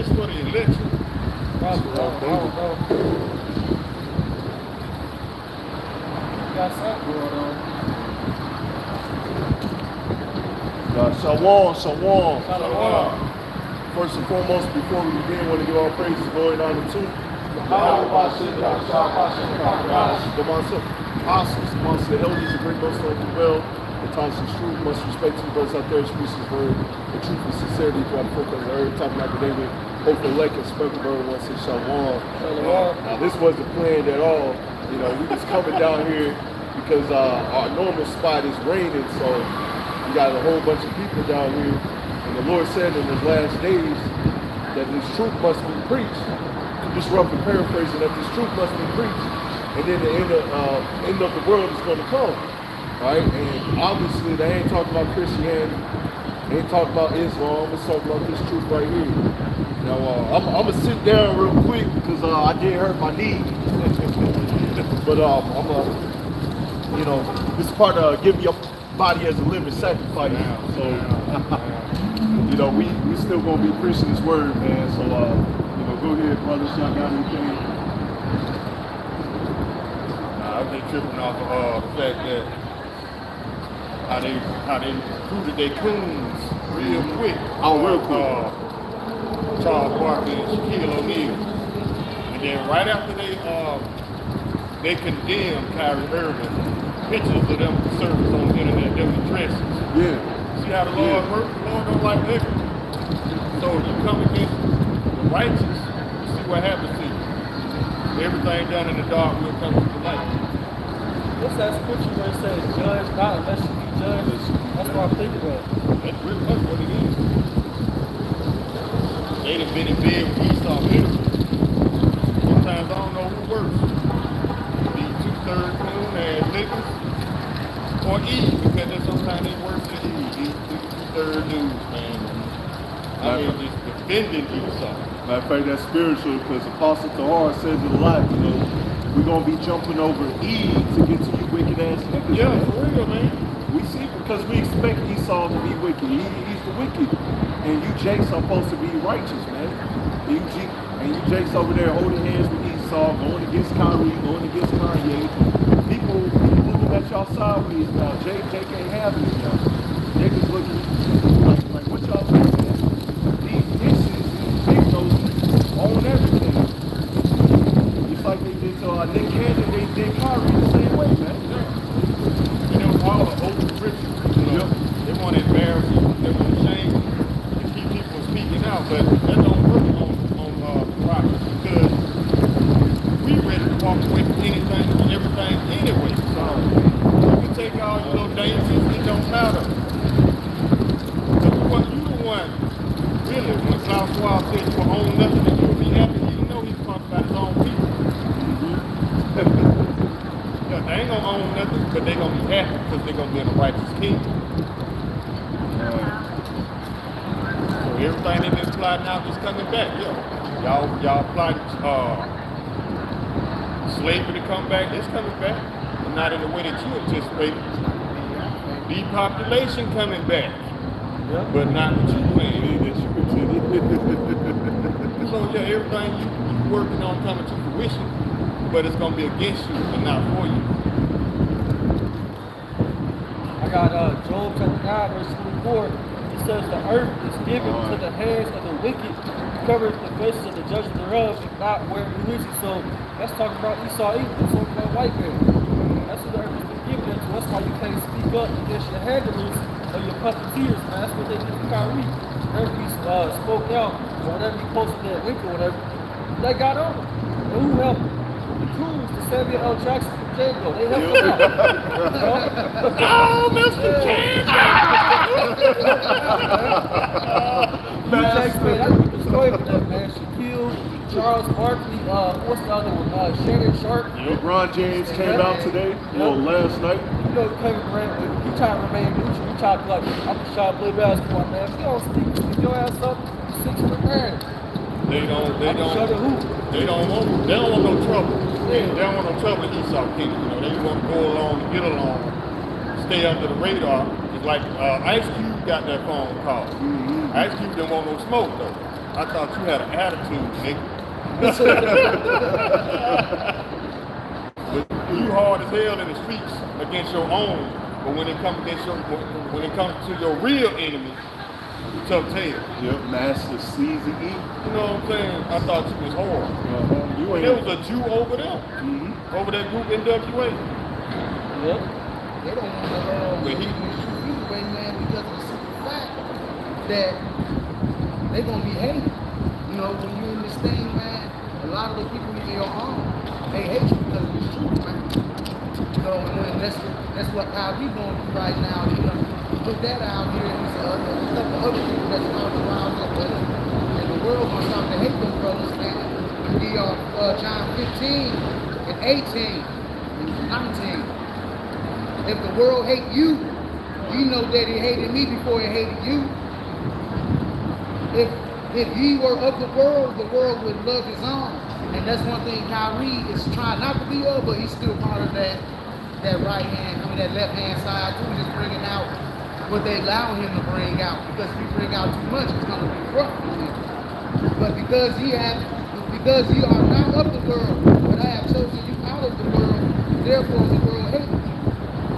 just for the election? Probably, I don't know. Got something going on. Shalom. First and foremost, before we begin, I want to give all praise and glory and honor to the apostles, amongst the elders, the great most of the well, the times of truth, much respect to the brothers out there, speaks his word, the truth and sincerity throughout the folk of the earth, tabernacle David, hope for elect and spoken word once in Shalom. Now, this wasn't planned at all. You know, we just coming down here because our normal spot is raining, so we got a whole bunch of people down here. And the Lord said in the last days that this truth must be preached. Just roughly paraphrasing, that this truth must be preached. And then the end of the world is going to come. Right? And obviously they ain't talking about Christianity. They ain't talking about Islam. Let's talk about this truth right here. Now, I'm going to sit down real quick because I did hurt my knee. But I'm going to, you know, this is part of giving your body as a living sacrifice. So, you know, we still going to be preaching this word, man. So, you know, go ahead, brothers. Y'all got anything? I've been tripping off of the fact that how they recruited their coons real quick. Oh, real quick. Charles Barkley and Shaquille O'Neal. And then right after they condemned Kyrie Irving, pictures of them service on the internet, them dresses. Yeah. See how the Lord works? The Lord don't like liquor. So you come against the righteous, you see what happens to you. Everything done in the dark will come to the light. What's that scripture where it says, judge not unless you be judged? That's what I'm thinking of. That's really much what it is. They'd have been in bed with Esau Mexicans. Sometimes I don't know who works. These 2/3 moon ass niggas or Eve, because there's sometimes they worse than Eve. These 2/3 dudes, man. I mean, just defending Esau. Matter of fact, that's spiritual because Apostle Tahar says it a lot. You know, we're gonna be jumping over Eve to get to you wicked ass niggas. Yeah, man. for real, man. We see because we expect Esau to be wicked. He's the wicked, and you Jakes are supposed to be righteous, man. And you Jakes over there holding hands with Esau, going against Kyrie, going against Kanye. People looking at y'all sideways now. Jake ain't having it now. Jake is looking like what y'all doing? These dishes, these own everything. Just like they did to Nick Cannon, they did Kyrie the same way, man. You know, all the old rituals, you know, they want to embarrass you, they want to shame you, and keep people speaking out, but that don't work on prophets because we ready to walk away from anything and everything anyway. So you can take all your little dangers, it don't matter. But you the one, really, when Klaus Schwab said you will own nothing and you'll be happy, you know he's talking about his own people. Yeah, they ain't gonna own nothing, but they gonna be happy because they're gonna be in a righteous kingdom. So everything they've been plotting out is coming back, yeah. Y'all plotting slavery to come back, it's coming back. But not in the way that you anticipate. Depopulation coming back. Yeah. But not what you planned. So yeah, everything you working on coming to fruition, but it's gonna be against you and not for you. I got Job chapter 9, verse 24. It says the earth is given to the hands of the wicked, covers the faces of the judges thereof, and not where religion. So that's talking about Esau Edom, that's talking about white man. That's what the earth has been given to. That's why you can't speak up against your handlers or your puppeteers, man. That's what they did to Kyrie. Whenever he spoke out, or whatever he posted that link or whatever, they got on him. And who helped him? The Cruz, the Samuel L. Jackson from Django, they helped him out. Oh, Mr. That's the story for that, man. Shaquille, Charles Barkley, what's the other one? Shannon Sharp. LeBron James came out today, well, last night. You know, Kevin Durant, he trying to remain neutral. He trying to be like, I'm just trying to play basketball, man. If you don't speak your ass up, 600 grand. They don't want no trouble. They don't want no trouble in Esau Kingdom. You know, they want to go along and get along, stay under the radar. It's like Ice Cube got that phone call. Ice Cube didn't want no smoke though. I thought you had an attitude, nigga. But you hard as hell in the streets against your own, but when it comes to your real enemy, you tough tail. Yep, Master CZE. You know what I'm saying? I thought you was hard. You ain't. There was a Jew over there, over that group NWA. Yep. They don't want to But he- anyway, man, because of the simple fact that they're going to be hated. You know, when you're in this thing, man, a lot of the people in your home, they hate you because of this truth, man. You know, and that's what Kyrie going through right now. You know, put that out here, and there's a couple other people that's all around that with him. And the world going to start to hate them brothers, man. And the John 15 and 18 and 19. If the world hate you, you know that it hated me before it hated you. If ye were of the world would love his own. And that's one thing Kyrie is trying not to be of, but he's still part of that right hand, that left hand side too, just bringing out what they allow him to bring out. Because if you bring out too much, it's going to be rough for him. But because ye are not of the world, but I have chosen you out of the world, therefore the world hates you.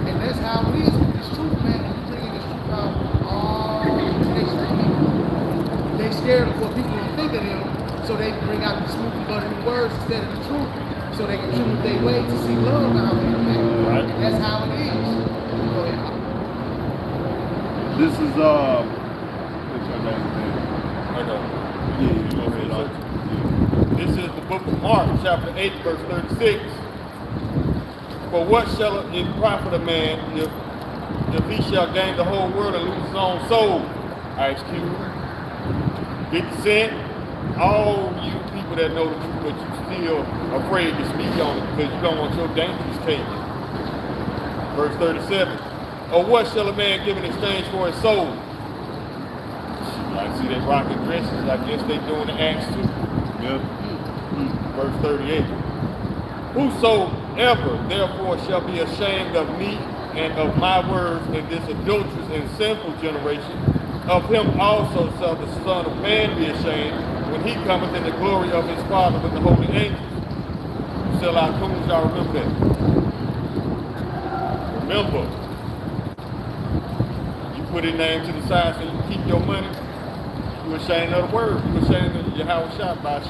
And that's how it is with this truth, man. When you bring this truth out, they scared of what people don't think of them, so they bring out the smooth and buttery words instead of the truth, so they can choose their way to see love out here, man. Right. That's how it is. Go ahead. This is what's your name, man? I know. Yeah, you go ahead. This is the book of Mark, chapter 8, verse 36. For what shall it profit a man if he shall gain the whole world and lose his own soul? I excuse you. 50 Cent, all you people that know the truth, but you still afraid to speak on it because you don't want your dangerous taken. Verse 37. Or what shall a man give in exchange for his soul? I see that rocking dresses. I guess they doing the Acts too. Yep. Verse 38. Whosoever therefore shall be ashamed of me and of my words in this adulterous and sinful generation, of him also shall the Son of Man be ashamed when he cometh in the glory of his Father with the holy angels. Shall our coons, y'all remember that? Remember, you put his name to the side so you keep your money. You ashamed of the word. You ashamed of YASHAMIAHLA by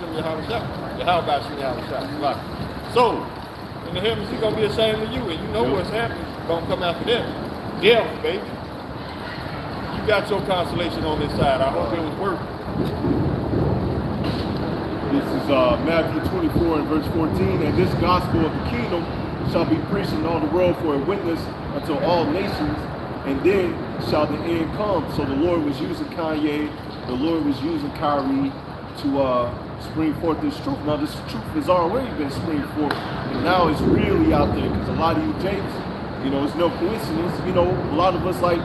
YASHAMIAHLA. So, in the heavens, he's going to be ashamed of you, and you know what's happening. He's going to come after them. Death, baby. You got your consolation on this side. I hope it was worth it. This is Matthew 24 and verse 14. And this gospel of the kingdom shall be preached in all the world for a witness unto all nations, and then shall the end come. So the Lord was using Kanye, the Lord was using Kyrie to spring forth this truth. Now this truth has already been spring forth, and now it's really out there because a lot of you Jakes, you know, it's no coincidence. You know, a lot of us like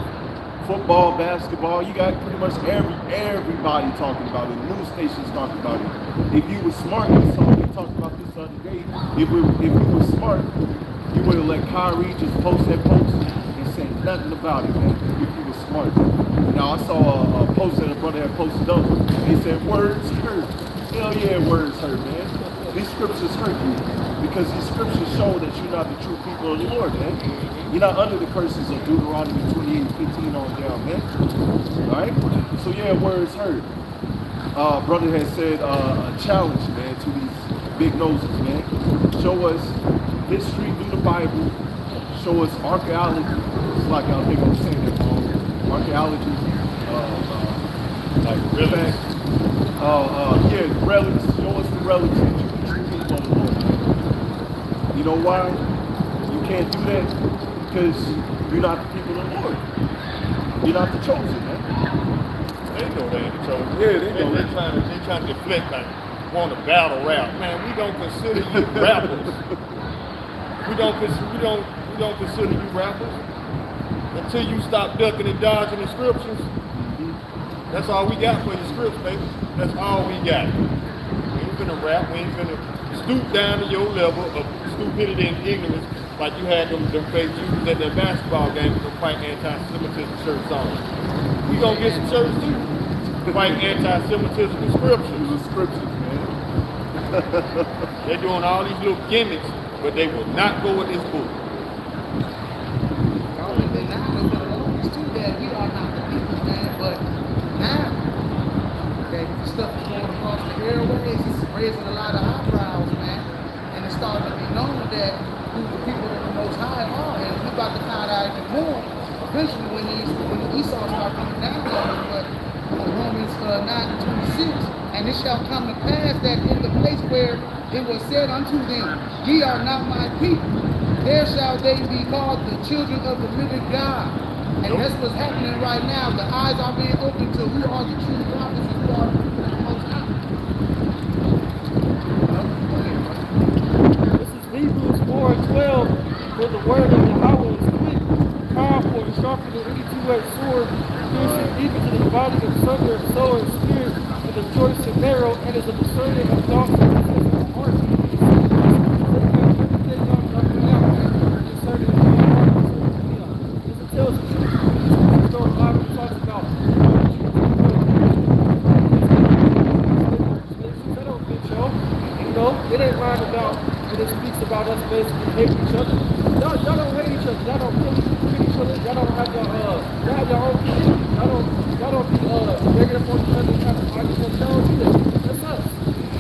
football, basketball. You got pretty much everybody talking about it. News stations talking about it. If you were smart, we talked about this the other day. If you were smart, you would have let Kyrie just post that post and say nothing about it, man. If you were smart. Now I saw a post that a brother had posted up. He said, "Words hurt." Hell yeah, words hurt, man. These scriptures hurt you because these scriptures show that you're not the true people of the Lord, man. You're not under the curses of Deuteronomy 28:15 on down, man. All right? So yeah, words hurt. Brother has said a challenge, man, to these big noses, man. Show us history through the Bible. Show us archaeology. It's like I think I'm saying that wrong. Archaeology. Like relics. Yeah, relics. Show us the relics that you can treat people on the Lord. You know why? You can't do that because you're not the people of the Lord. You're not the chosen, man. They know they ain't the chosen. Yeah, they know. They trying to deflect, like, want to battle rap. Man, we don't consider you rappers. we don't consider you rappers until you stop ducking and dodging the scriptures. That's all we got for your scripts, baby. That's all we got. We ain't finna rap. We ain't finna stoop down to your level of stupidity and ignorance like you had them fake Jews at their basketball game to fight anti-Semitism shirts on. We gonna get some shirts too. fight anti-Semitism in scriptures. The scriptures, man. They're doing all these little gimmicks, but they will not go with this book. They now know the Lord too that we are not the people, man. But now that stuff is going across the airways, it's raising a lot of eyebrows, man. And it's starting to be known that who the people of the Most High are, and we're about to find out even more eventually when Esau starts coming down on us. But Romans 9:26, and it shall come to pass that in the place where it was said unto them, ye are not my people, there shall they be called the children of the living God. And that's what's happening right now. The eyes are being opened to who are the true prophets and who are the people of the Most High. This is Hebrews 4:12. For the word of Yahweh is quick, powerful, and sharper than any two-edged sword, piercing even to the dividing of sunder of soul and spirit, and the joints and marrow, and is a discerning of thoughts and intents of the heart. It tells the truth. The story Bible talks about. That don't fit y'all. You know, it ain't lying about when it speaks about us basically hating each other. Y'all don't hate each other. Y'all don't kill each other. Y'all don't have your own people. Y'all don't be breaking up on each other and trying to fight each other. Y'all don't do that. That's us.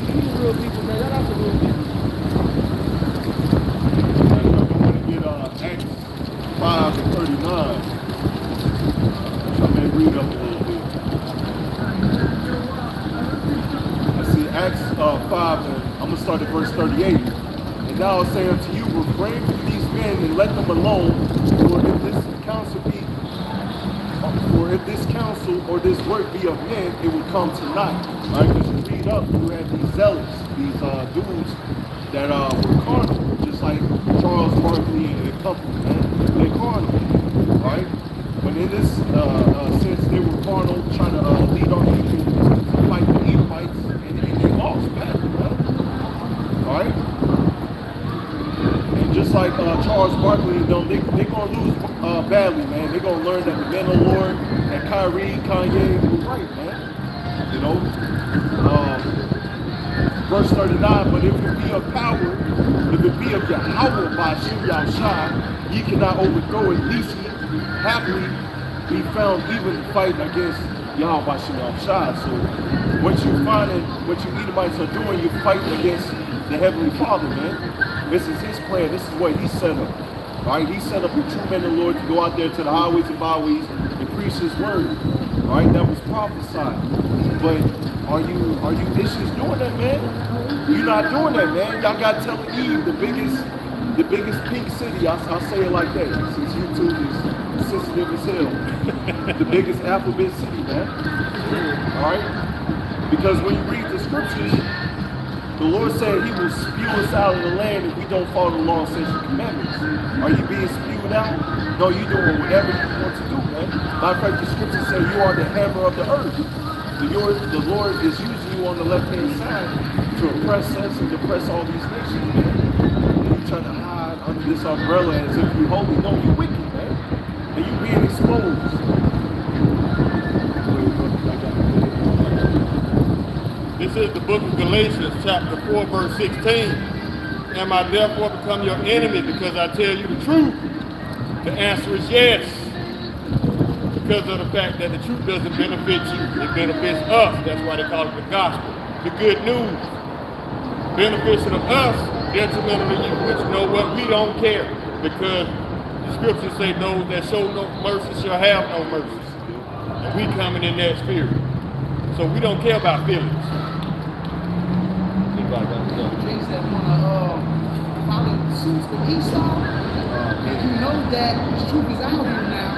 We the real people, man. Y'all not the real people. Acts 5:39. I may read up a little bit. I see Acts 5, and I'm going to start at verse 38. And now I say unto you, refrain from these men and let them alone, for if this counsel or this work be of men, it will come to naught. Right? Because you read up, you have these zealots, these dudes that were carnal, just like Charles Barkley and company, man. They're carnal, right? But in this sense, they were carnal, trying to lead our people to fight the Edomites, and they lost badly, man. All right? And just like Charles Barkley and them, they're going to lose badly, man. They're going to learn that the men of the Lord and Kanye were right, man. You know? Verse 39, but if it be of power, if it be of Yahweh by Yahushua, ye cannot overthrow it, lest ye happily be found even fighting against Yahweh by Yahushua. So what you find and what you Edomites are doing, you're fighting against the Heavenly Father, man. This is his plan. This is what he set up. Right? He set up a true men of the Lord to go out there to the highways and byways and preach his word. Right? That was prophesied. But are you Ishmael doing that, man? You're not doing that, man. Y'all got Tel Aviv, the biggest pink city. I'll say it like that, since YouTube is sensitive as hell. The biggest alphabet city, man. All right? Because when you read the scriptures, the Lord said he will spew us out of the land if we don't follow the law and statutes and commandments. Are you being spewed out? No, you're doing whatever you want to do, man. Matter of fact, the scriptures say you are the hammer of the earth. The Lord is using you on the left-hand side to oppress us and depress all these nations, man. And you're trying to hide under this umbrella as if you're holy. No, you're wicked, man. And you're being exposed. This is the book of Galatians, chapter 4, verse 16. Am I therefore become your enemy because I tell you the truth? The answer is yes. Because of the fact that the truth doesn't benefit you, it benefits us. That's why they call it the gospel, the good news. Beneficial of us, detrimental to you, but you know what? We don't care, because the scriptures say those that show no mercy shall have no mercy. And we coming in that spirit. So we don't care about feelings. Things that want to follow the suits with Esau, and you know that the truth is out here now,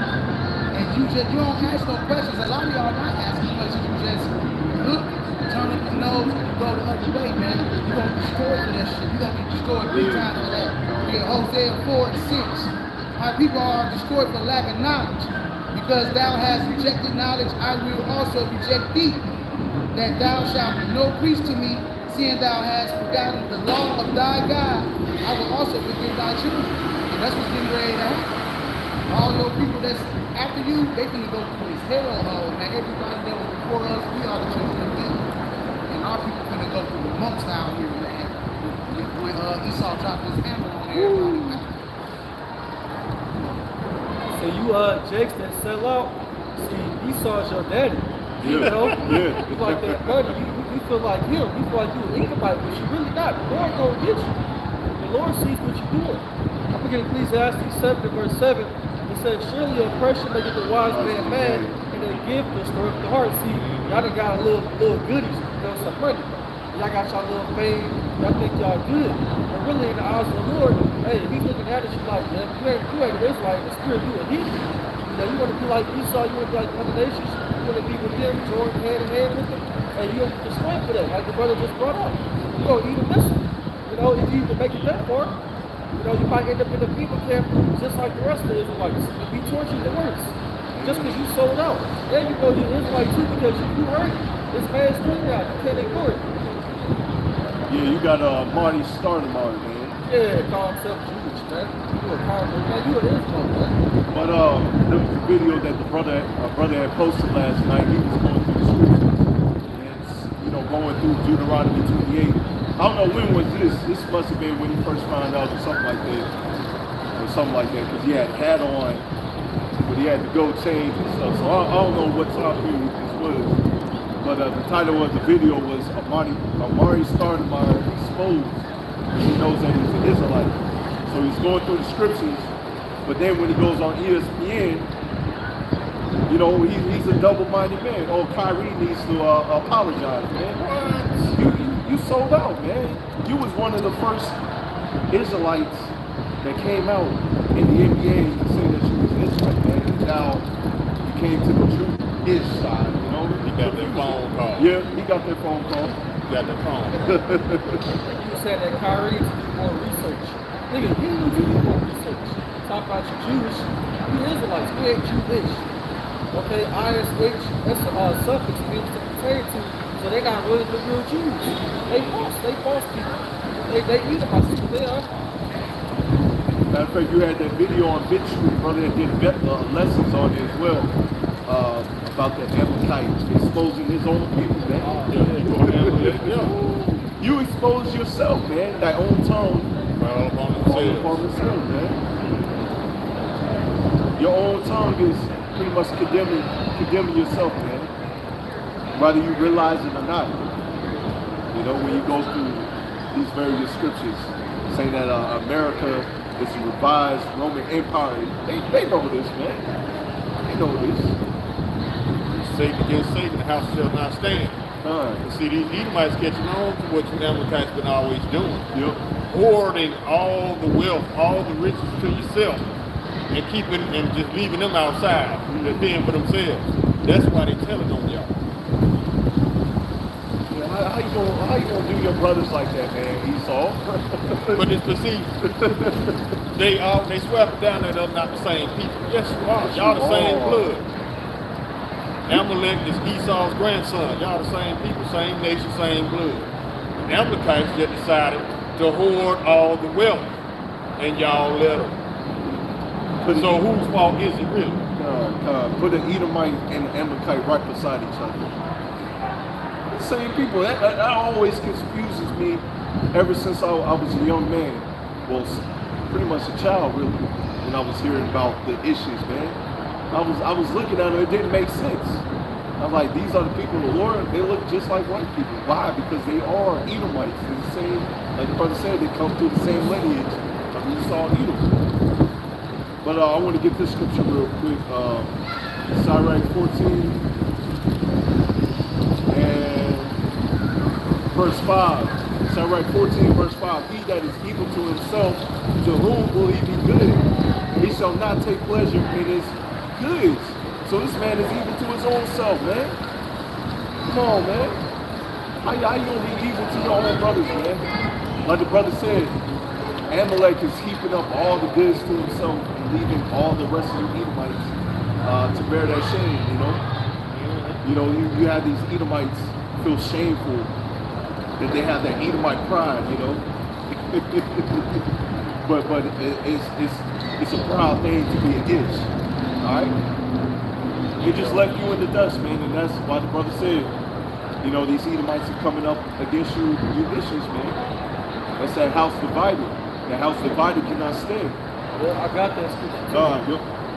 and you don't ask no questions. A lot of y'all not asking questions. You just look, turn up your nose, and you go the other way, man. You're gonna be destroyed for that shit. You're gonna be destroyed 3 times for that. Read Hosea 4:6. Our people are destroyed for lack of knowledge. Because thou hast rejected knowledge, I will also reject thee. That thou shalt be no priest to me, seeing thou hast forgotten the law of thy God, I will also forgive thy children. And that's what's getting ready to happen. all your people that's after you, they finna go through this hellhole, man. Everybody that was before us, we are the children of them. And our people finna go through the months out here, man. When Esau dropped his hammer on everybody, man. So you Jakes that sell out, see Esau's your daddy. You Yeah. know? Yeah. You like that buddy, you feel like him, you feel like you an Edomite, but you really not. The Lord gonna get you. The Lord sees what you're doing. I'm looking at Ecclesiastes 7 verse 7. It says, surely oppression maketh the wise man mad, and the gift will stir up the heart. See, y'all done got a little goodies, you know, some money. Y'all got y'all little fame, y'all think y'all good. But really in the eyes of the Lord, hey, he's looking at us, you like, man, you ain't an Israelite, the spirit, you a heathen. You know, you want to be like Esau, you want to be like other nations, you want to be with him, join hand in hand with him, and you don't get the strength for that, like the brother just brought up. You gonna eat a missile. You know, if you even make it that far, you know, you might end up in a people camp just like the rest of the Israelites. And be tortured the worst. Just because you sold out. And you know you're Israelite too because you hurt. This man's doing that. You can't ignore it. Yeah, you got Marty starting on it, man. Yeah, call himself Jewish, man. You a convert, man. You an Israelite, man. But there was a video that the brother had posted last night. He was going through the scriptures and, you know, going through Deuteronomy 28. I don't know when was this. This must have been when he first found out or something like that. Because he had a hat on, but he had to go change and stuff. So I don't know what time period this was. But the title of the video was Amari Stoudemire Exposed. He knows that he's an Israelite. So he's going through the scriptures, but then when he goes on ESPN, you know, he's a double-minded man. Oh, Kyrie needs to apologize, man. What? You sold out, man. You was one of the first Israelites that came out in the NBA to say that you was Israelite, man. And now you came to the true side, you know. He got that phone call. Yeah, he got that phone call. He got that phone call. You said that Kyrie needs to do more research. Nigga, you need to do more research. Talk about you Jewish. We Israelites, we ain't Jewish. Okay, ISH, that's a suffix means to pertain to. So they not really the real Jews. They false people. They eat about people. They are. Matter of fact, you had that video on BitChute, brother, that did lessons on it as well, about the Amalekite exposing his own people, man. You expose yourself, man. That own tongue. All upon themselves, man. Your own tongue is pretty much condemning yourself, man. Whether you realize it or not. You know, when you go through these various scriptures saying that America is a revised Roman Empire, they know this, man. They know this. Satan against Satan, the house shall not stand. See, these Edomites catching on to what you Amalekites been always doing. Yep. Hoarding all the wealth, all the riches to yourself, and keeping and just leaving them outside to fend for themselves. That's why they telling on y'all. How you gonna do your brothers like that, man, Esau? But see, they swept down that they're not the same people. Yes, you are. Y'all the same blood. Amalek is Esau's grandson. Y'all the same people, same nation, same blood. The Amalekites just decided to hoard all the wealth, and y'all let them. So whose fault is it really? Put an Edomite and an Amalekite right beside each other. Same people. That always confuses me ever since I was a young man. Well, pretty much a child, really, when I was hearing about the issues, man. I was looking at them, it didn't make sense. I'm like, these are the people of the Lord, they look just like white people. Why? Because they are Edomites. They're the same, like the brother said, they come through the same lineage of Esau and Edom. But I want to get this scripture real quick. Sirach 14. And verse 5. Sirach 14, verse 5. He that is evil to himself, to whom will he be good? He shall not take pleasure in his goods. So this man is evil to his own self, man. Come on, man. How you gonna be evil to your own brothers, man? Like the brother said, Amalek is heaping up all the goods to himself and leaving all the rest of the Edomites to bear that shame, you know? You know, you have these Edomites feel shameful that they have that Edomite pride, you know? but it's a proud thing to be against. All right. It just left you in the dust, man, and that's why the brother said, you know, these Edomites are coming up against you issues, man. That's that house divided. That house divided cannot stand. Well, I got that scripture.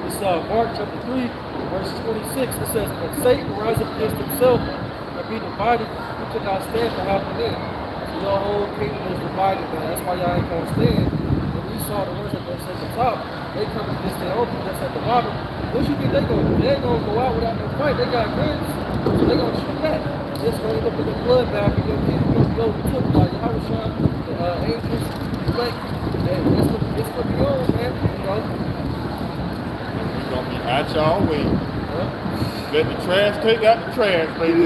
It's Mark chapter 3, verse 26. It says, "But Satan rise up against himself and be divided, who could not stand for half the men." So your whole kingdom is divided, man. That's why y'all ain't gonna stand. When we saw the ones that was at the top, they come against their own people that's at the bottom. What you think they gonna do? They ain't gonna go out without no fight. They got guns, so they gonna shoot back. It's gonna end up in the bloodbath, and your kingdom gonna be overtook by YASHARAHLA, the angels, the elect. And it's gonna be on, man. You know. We're gonna be out y'all way. Let the trash take out the trash, baby.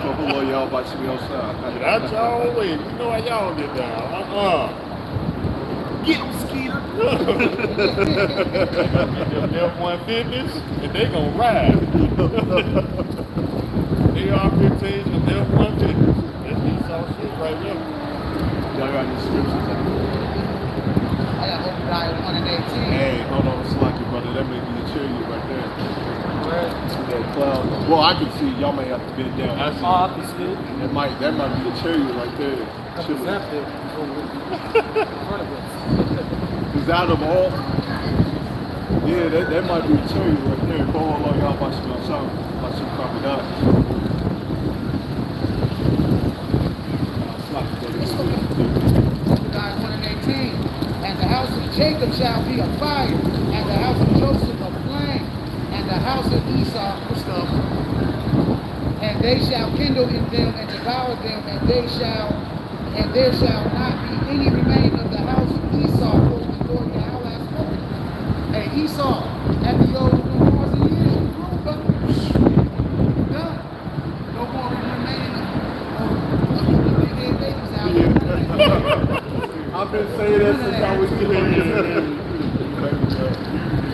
Couple of y'all about to be outside. Get out y'all way. You know how y'all get down. Get them, Skeeter. Them F-150s, and they gonna ride. AR-15s and F-150s. That's Esau shit right there. Y'all got any scriptures? I got Obadiah 1 and 18. Hey, hold on, slack it, brother. That may be a chariot right there. See that cloud? Well, I can see. Y'all may have to bend down. I see. I can see it. That might be the chariot right there. That's Chilling. exactly in front of us. Is out of all? Yeah, that might be the chariot right there. Go on, Lord, y'all watch me outside. Watch you probably not. Obadiah 1 and 18. And the house of Jacob shall be a fire, and the house of Joseph a flame, and the house of Esau stuff. And they shall kindle in them and devour them, and there shall not be any remain of the house of Esau, for the Lord Yahweh has spoken. Hey, Esau, after your 4,000 years, you grew, brother. Done. No more remaining of the big head babies out here. I've been saying that since I was little.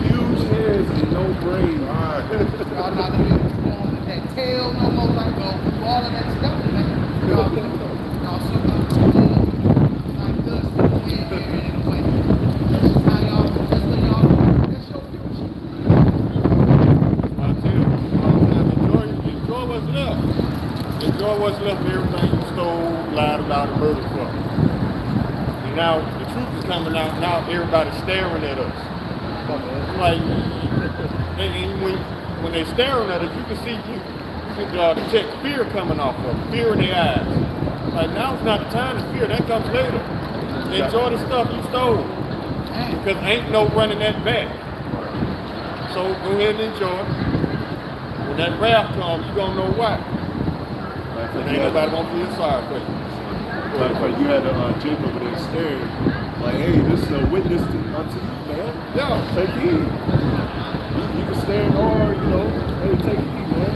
Huge heads and no brain. Y'all not gonna be on that tail no more, like all of that stuff, man. Y'all see like dust in the wind here and in the wind. That's just how y'all, that's what y'all, that's your future. I tell you, enjoy what's left. Enjoy what's left of everything you stole, lied about, and murdered for. And now the truth is coming out. Now everybody's staring at us. Like, when they're staring at us, you can see you can detect fear coming off of them, fear in their eyes. Like, now's not the time to fear. That comes later. Enjoy the stuff you stole, because ain't no running that back. So go ahead and enjoy it. When that wrath comes, you gonna know why. And ain't nobody gonna feel sorry for you. Like you had Jacob over there staring, like, hey, this is a witness unto you, man. Yeah. Take heed. You can stand hard, you know. Hey, take heed, man.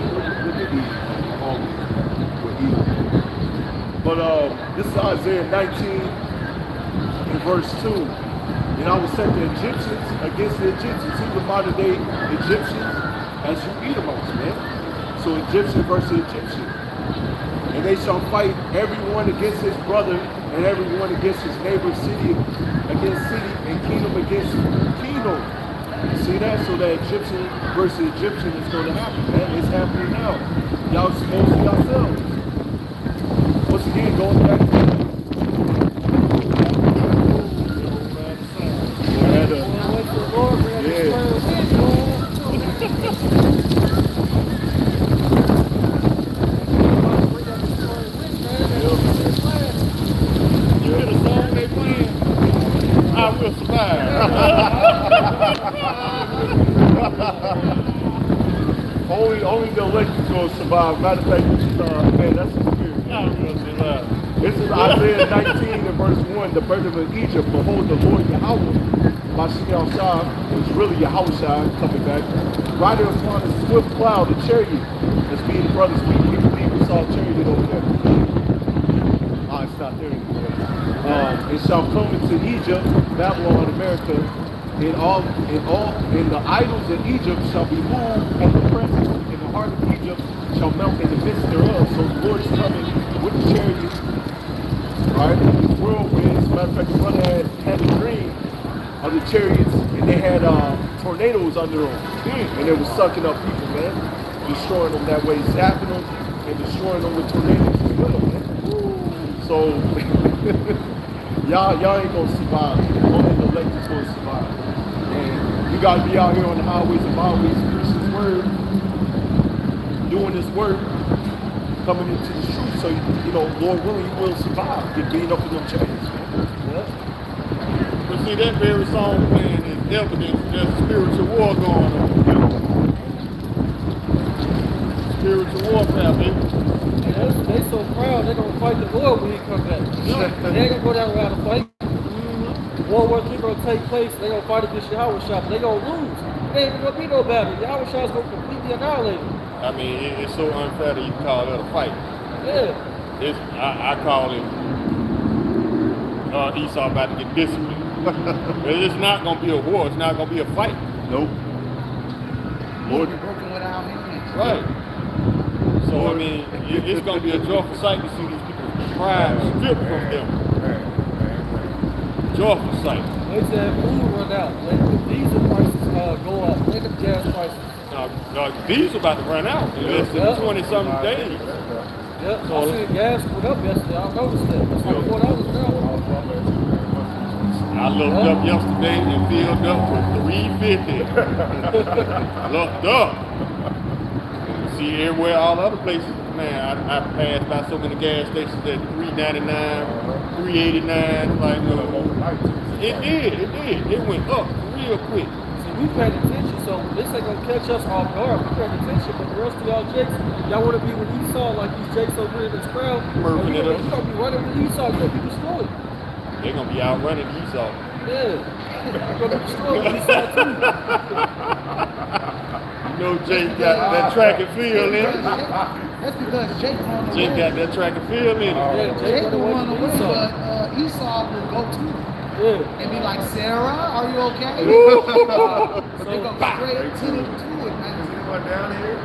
Look at these. With evil. But this is Isaiah 19 in verse 2. And I will set the Egyptians against the Egyptians, even modern day Egyptians, as you Edomites, man. So Egyptian versus Egyptian. And they shall fight everyone against his brother, and everyone against his neighbor, city against city, and kingdom against kingdom. You see that? So that Egyptian versus Egyptian is going to happen, man. It's happening now. Y'all supposed to yourselves. Once again, going back to I will survive. only the elected going to survive. Matter of fact, man, that's the spirit. I will survive. This is Isaiah 19 and verse 1, the burden of Egypt. Behold, the Lord Yahweh, by Simeon Dominicans, which is really Yahushua coming back, riding upon a swift cloud, a chariot. That's being the brothers. We believe we saw a chariot over there. It's not there anymore. It shall come into Egypt, Babylon, America, and the idols in Egypt shall be moved at the presence, and the heart of Egypt shall melt in the midst thereof. So the Lord is coming with the chariot, right? Whirlwinds. Matter of fact, the chariots, and they had tornadoes under them, and it was sucking up people, man, destroying them that way, zapping them and destroying them with tornadoes as well, man. So y'all ain't gonna survive. Only the elect is gonna survive. And you gotta be out here on the highways and byways, preaching His word, doing His work, coming into the truth. So you know, Lord willing, you will survive. Get beat up in them chains. But see, that very song playing is evidence there's a spiritual war going on. Spiritual warfare, baby. They so proud they gonna fight the Lord when He come back. They ain't gonna go down without a fight. World War III gonna take place. They gonna fight against YASHARAHLA, but they gonna lose. There ain't gonna be no battle. YASHARAHLA's gonna completely annihilate them. I mean, it's so unfair that you call that a fight. Yeah. I call it Esau about to get disciplined. It's not gonna be a war. It's not gonna be a fight. Nope. Lord, be broken without hands. Right. So I mean, it's gonna be a joyful sight to see these people pride stripped from them. Joyful sight. They said food run out. Let the diesel prices go up. Let the gas prices. These about to run out in less than 20-something days. Yep. So I seen gas went up yesterday. I noticed that. It's like $4 now. I looked up yesterday and filled up for $3.50. Looked up. See everywhere, all other places. Man, I passed by so many gas stations at $3.99, $3.89. Like, it did. It went up real quick. See, we paid attention, so this ain't gonna catch us off guard. We paid attention, but the rest of y'all jakes, y'all wanna be with Esau like these jakes over here in this crowd. Murphing it up. You gonna be running with Esau, you're gonna be destroyed. They're gonna be outrunning Esau. Yeah. You're gonna be destroyed with Esau too. You know Jake got that track and field in it. That's because Jake on the Jake way. got that track and field in it. Yeah, Jake Jake will run run away away, from Esau. but Esau will go too. Yeah. And be like, Sarah, are you okay? But they go straight to it, man. Anyone down here?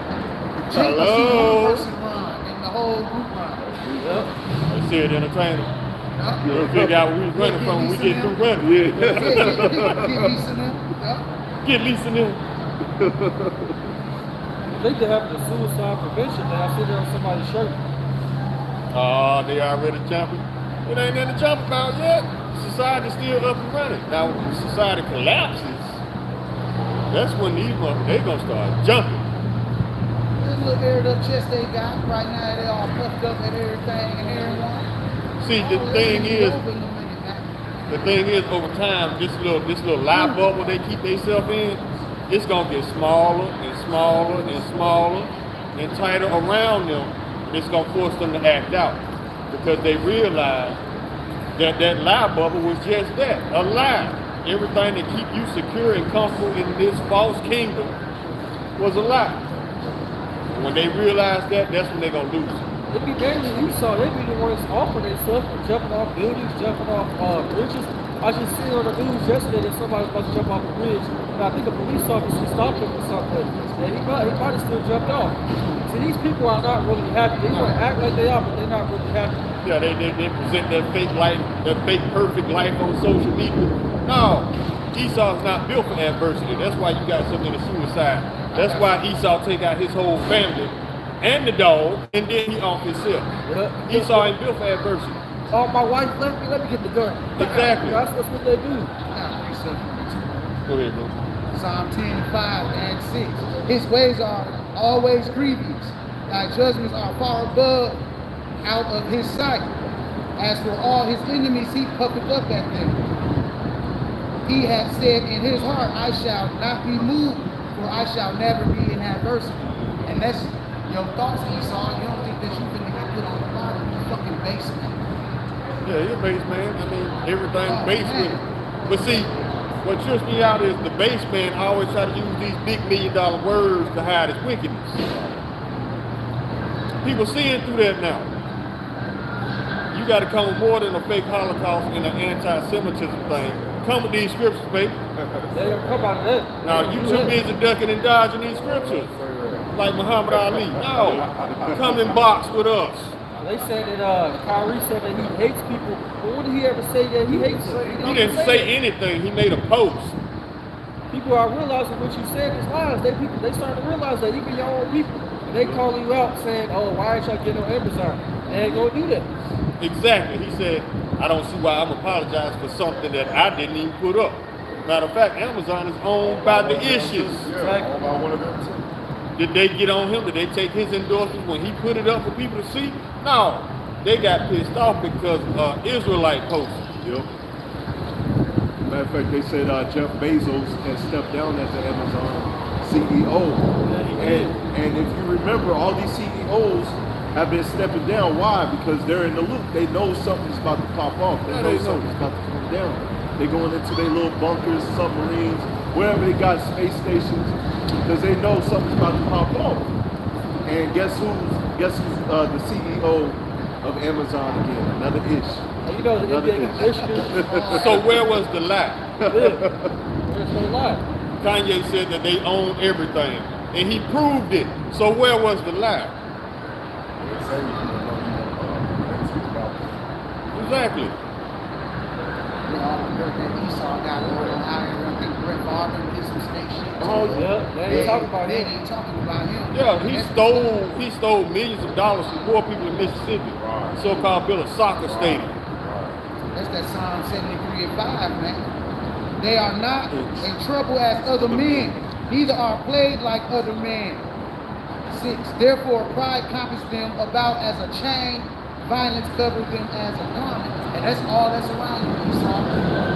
Jake will see Hello? one person run and the whole group run. Yep. They said entertainer. Yup. We'll figure out where we running from when we get through running. Yeah. Get Lisa now. Yup. Get Lisa in. I think they're having a suicide prevention now. I see there on somebody's shirt. Oh, they already jumping. It ain't nothing to jump about yet. Society's still up and running. Now, when society collapses, that's when these motherfuckers, they gonna start jumping. This little aired up chest they got right now, they all puffed up at everything and everyone. See, the thing is, over time, this little light bubble they keep themselves in, it's gonna get smaller and smaller and smaller and tighter around them. It's gonna force them to act out because they realize that lie bubble was just that, a lie. Everything that keep you secure and comfortable in this false kingdom was a lie. When they realize that, that's when they're gonna lose it. It be mainly Esau. They be the ones offering themselves for jumping off buildings, jumping off bridges. I just seen on the news yesterday that somebody was about to jump off a bridge, and I think a police officer stopped him or something. And he might have still jumped off. See, these people are not really happy. They want to act like they are, but they're not really happy. Yeah, they present that fake life, that fake perfect life on social media. No, Esau's not built for adversity. That's why you got so many suicides. That's why Esau take out his whole family and the dog, and then he off himself. Yeah. Esau ain't built for adversity. Oh, my wife left me. Let me get the gun. Exactly. That's what they do. Now, precept number 2. Go ahead, bro. Psalm 10:5 and 6. His ways are always grievous. Thy judgments are far above, out of his sight. As for all his enemies, he puffeth up at them. He hath said in his heart, I shall not be moved, for I shall never be in adversity. And that's your thoughts, Esau. You don't think that you finna get put on the bottom, you fucking basement. Yeah, you're a base man. I mean, everything's base with it. But see, what trips me out is the base man always try to use these big $1 million words to hide his wickedness. People seeing through that now. You got to come with more than a fake Holocaust and an anti-Semitism thing. Come with these scriptures, baby. They don't come out of that. Now, you too busy ducking and dodging these scriptures. Like Muhammad Ali. No. Come in box with us. They said that Kyrie said that he hates people. But when did he ever say that he hates them? He didn't say anything. He made a post. People are realizing what you said is lies. They starting to realize that even your own people. And they calling you out saying, oh, why ain't y'all getting on Amazon? They ain't gonna do that. Exactly. He said, I don't see why I'm apologizing for something that I didn't even put up. Matter of fact, Amazon is owned by the issues. Yeah, owned by one of them too. Did they get on him? Did they take his endorsement when he put it up for people to see? No. They got pissed off because Israelite posted. Yep. Matter of fact, they said Jeff Bezos has stepped down as the Amazon CEO. And if you remember, all these CEOs have been stepping down. Why? Because they're in the loop. They know something's about to pop off. They know something's about to come down. They're going into their little bunkers, submarines, wherever they got space stations, because they know something's about to pop off. And guess who's the CEO of Amazon again? Another ish. You know, the NBA commissioner. So where was the lie? There's no lie. Kanye said that they own everything, and he proved it. So where was the lie? Exactly. Esau got over on IRM. I think Brett Favre did some snake shit. Oh, yeah. They ain't talking about They him. ain't talking about him. Yeah, he stole millions of dollars from poor people in Mississippi. So-called built a soccer stadium. That's that Psalm 73:5, man. They are not in trouble as other men, neither are plagued like other men. 6. Therefore, pride compassed them about as a chain, violence covered them as a garment. And that's all that's around you, Esau. You know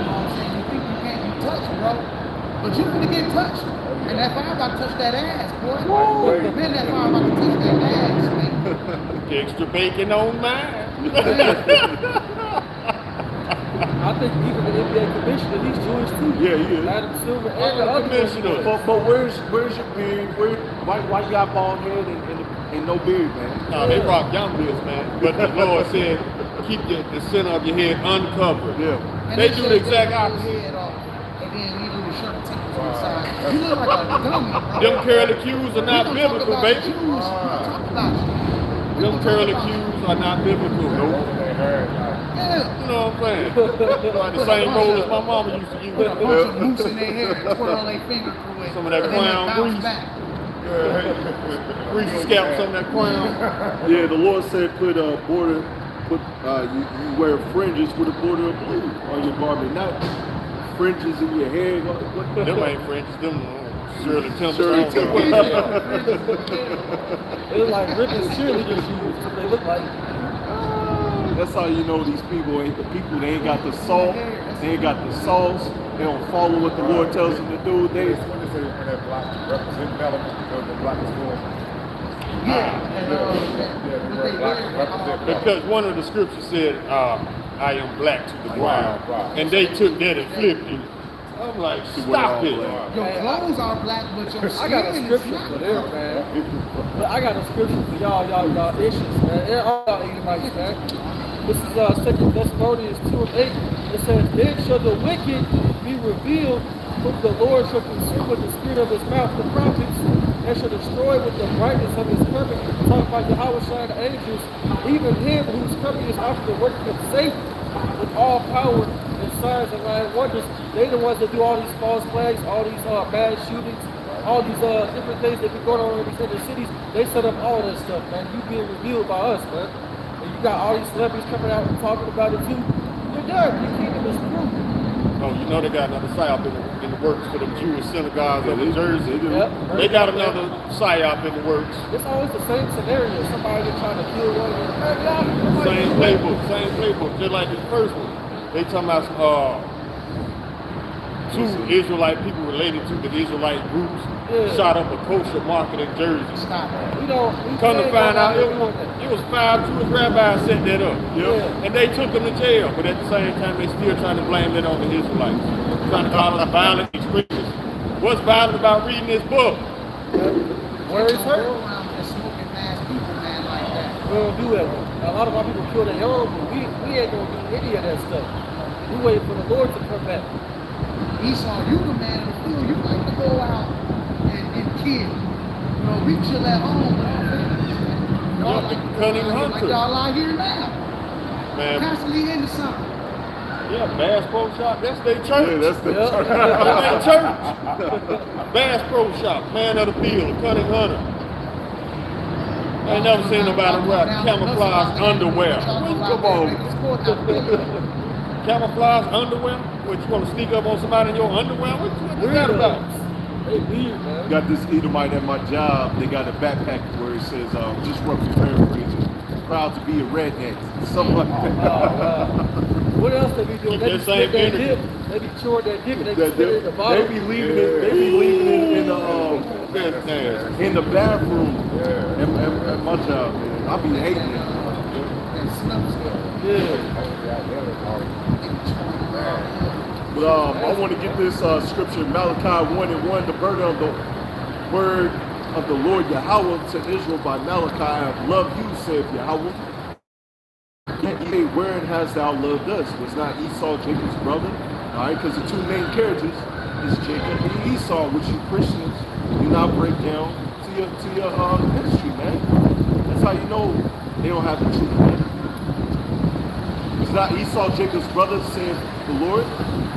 what I'm saying? You think you can't be touched, bro. But you're gonna get touched. And that fire about to touch that ass, boy. Man, that fire about to touch that ass, man. Extra bacon on mine. I think even the NBA commissioner, he's Jewish too. Yeah, he is. Adam Silver and the other commissioner. But where's your beard? Why you got bald head and no beard, man? No, they rock young beards, man. But the Lord said, keep the center of your head uncovered. Yeah. And They do the exact his opposite. head off, and then he do the shirt tape to the side. You look like a dummy, bro. Them curly cues are not We gonna talk biblical, about baby. Jews. We gonna talk about you. We Them gonna curly talk about cues are not biblical. you. Yeah. You know what I'm saying? Like the same roll as my mama used to use. Put a bunch of mousse in their hair and twirl their finger through it. Some of that and then they clown bounce grease. back. Greasy scalp, some of that crown. Yeah, the Lord said you wear fringes with a border of blue on your garment, not fringes in your hair. Them ain't French, them Shirley Temple. Shirley Temple. It was like Ricans cheerleader shoes. That's what they look like. That's how you know these people ain't the people. They ain't got the salt. They ain't got the sauce. They don't follow what the Lord tells them to do. They Because one of the scriptures said, I am black to the ground. And they took that and flipped it. I'm like, stop it. Your clothes are black, but your skin I got a is scripture not. for them, man. But I got a scripture for y'all issues, man. And all y'all Edomites, man. This is 2 Thessalonians 2:8. It says, then shall the wicked be revealed, whom the Lord shall consume with the spirit of his mouth, the prophets, and shall destroy with the brightness of his coming. Talk about YASHARAHLA, the angels, even him whose coming is after the working of Satan, with all power and signs and lying wonders. They the ones that do all these false flags, all these mass shootings, all these different things that be going on in these other cities. They set up all that stuff, man. You being revealed by us, man. And you got all these celebrities coming out and talking about it too. You're done. Your kingdom is through. Oh, you know they got another psyop in the works for them Jewish synagogues in New Jersey. Yep. They got another psyop in the works. It's always the same scenario. Somebody trying to kill one another. Same playbook, just like this first one. They talking about two Israelite people related to the Israelite groups shot up a kosher market in Jersey. Stop it. Come to find out, it was 5 Jewish rabbis set that up. Yeah. And they took them to jail, but at the same time, they still trying to blame it on the Israelites. Trying to call us violent extremists. What's violent about reading this book? Where is Go her? around and smoking mass people, man, like that. We don't do that. A lot of our people kill their own, but we ain't gonna do any of that stuff. We waiting for the Lord to come back. Esau, you the man in the field. You like to go out and kill. You know, we chill at home with our families, man. Y'all the cunning Like hunter. y'all out here now. Man, Constantly into something. yeah, Bass Pro Shop, that's their church. Yeah, that's the Yep. That's their church. Bass Pro Shop, man of the field, cunning hunter. I ain't never seen nobody wear camouflage underwear. Come on. Camouflage underwear? What, you want to sneak up on somebody in your underwear? What's that about? They weird, man. Got this Edomite at my job. They got a backpack where it says, just roughly paraphrasing, proud to be a redneck. Something like that. Oh, wow. What else they be doing? They be That same split that energy. dip. They be chewing that dip and they be They spitting it in the bottom. be leaving it. They be leaving it in the bathroom. At my job, man. I be hating it. But I want to get this scripture, Malachi 1:1, the burden of the word of the Lord Yahweh to Israel by Malachi. I have loved you, saith Yahweh. Hey, wherein hast thou loved us? Was not Esau Jacob's brother? All right, because the two main carriages is Jacob and Esau, which you Christians do not break down to your ministry, man. That's how you know they don't have the truth, man. Was not Esau Jacob's brother, saith the Lord?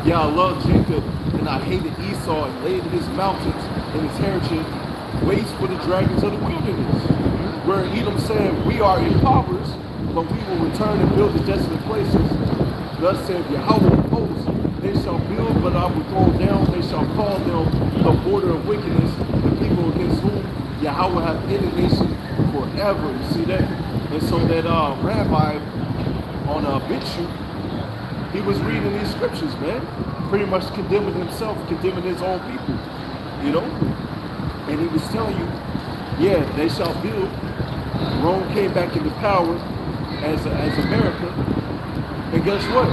Yeah, I love Jacob, and I hated Esau, and laid his mountains and his heritage waste for the dragons of the wilderness. Where Edom said, we are impoverished, but we will return and build the desolate places. Thus said Yahweh of hosts, they shall build, but I will throw down. They shall call them the border of wickedness, the people against whom Yahweh hath indignation forever. You see that? And so that rabbi on a BitChute, he was reading these scriptures, man, pretty much condemning himself, condemning his own people, you know? And he was telling you, yeah, they shall build. Rome came back into power as America. And guess what?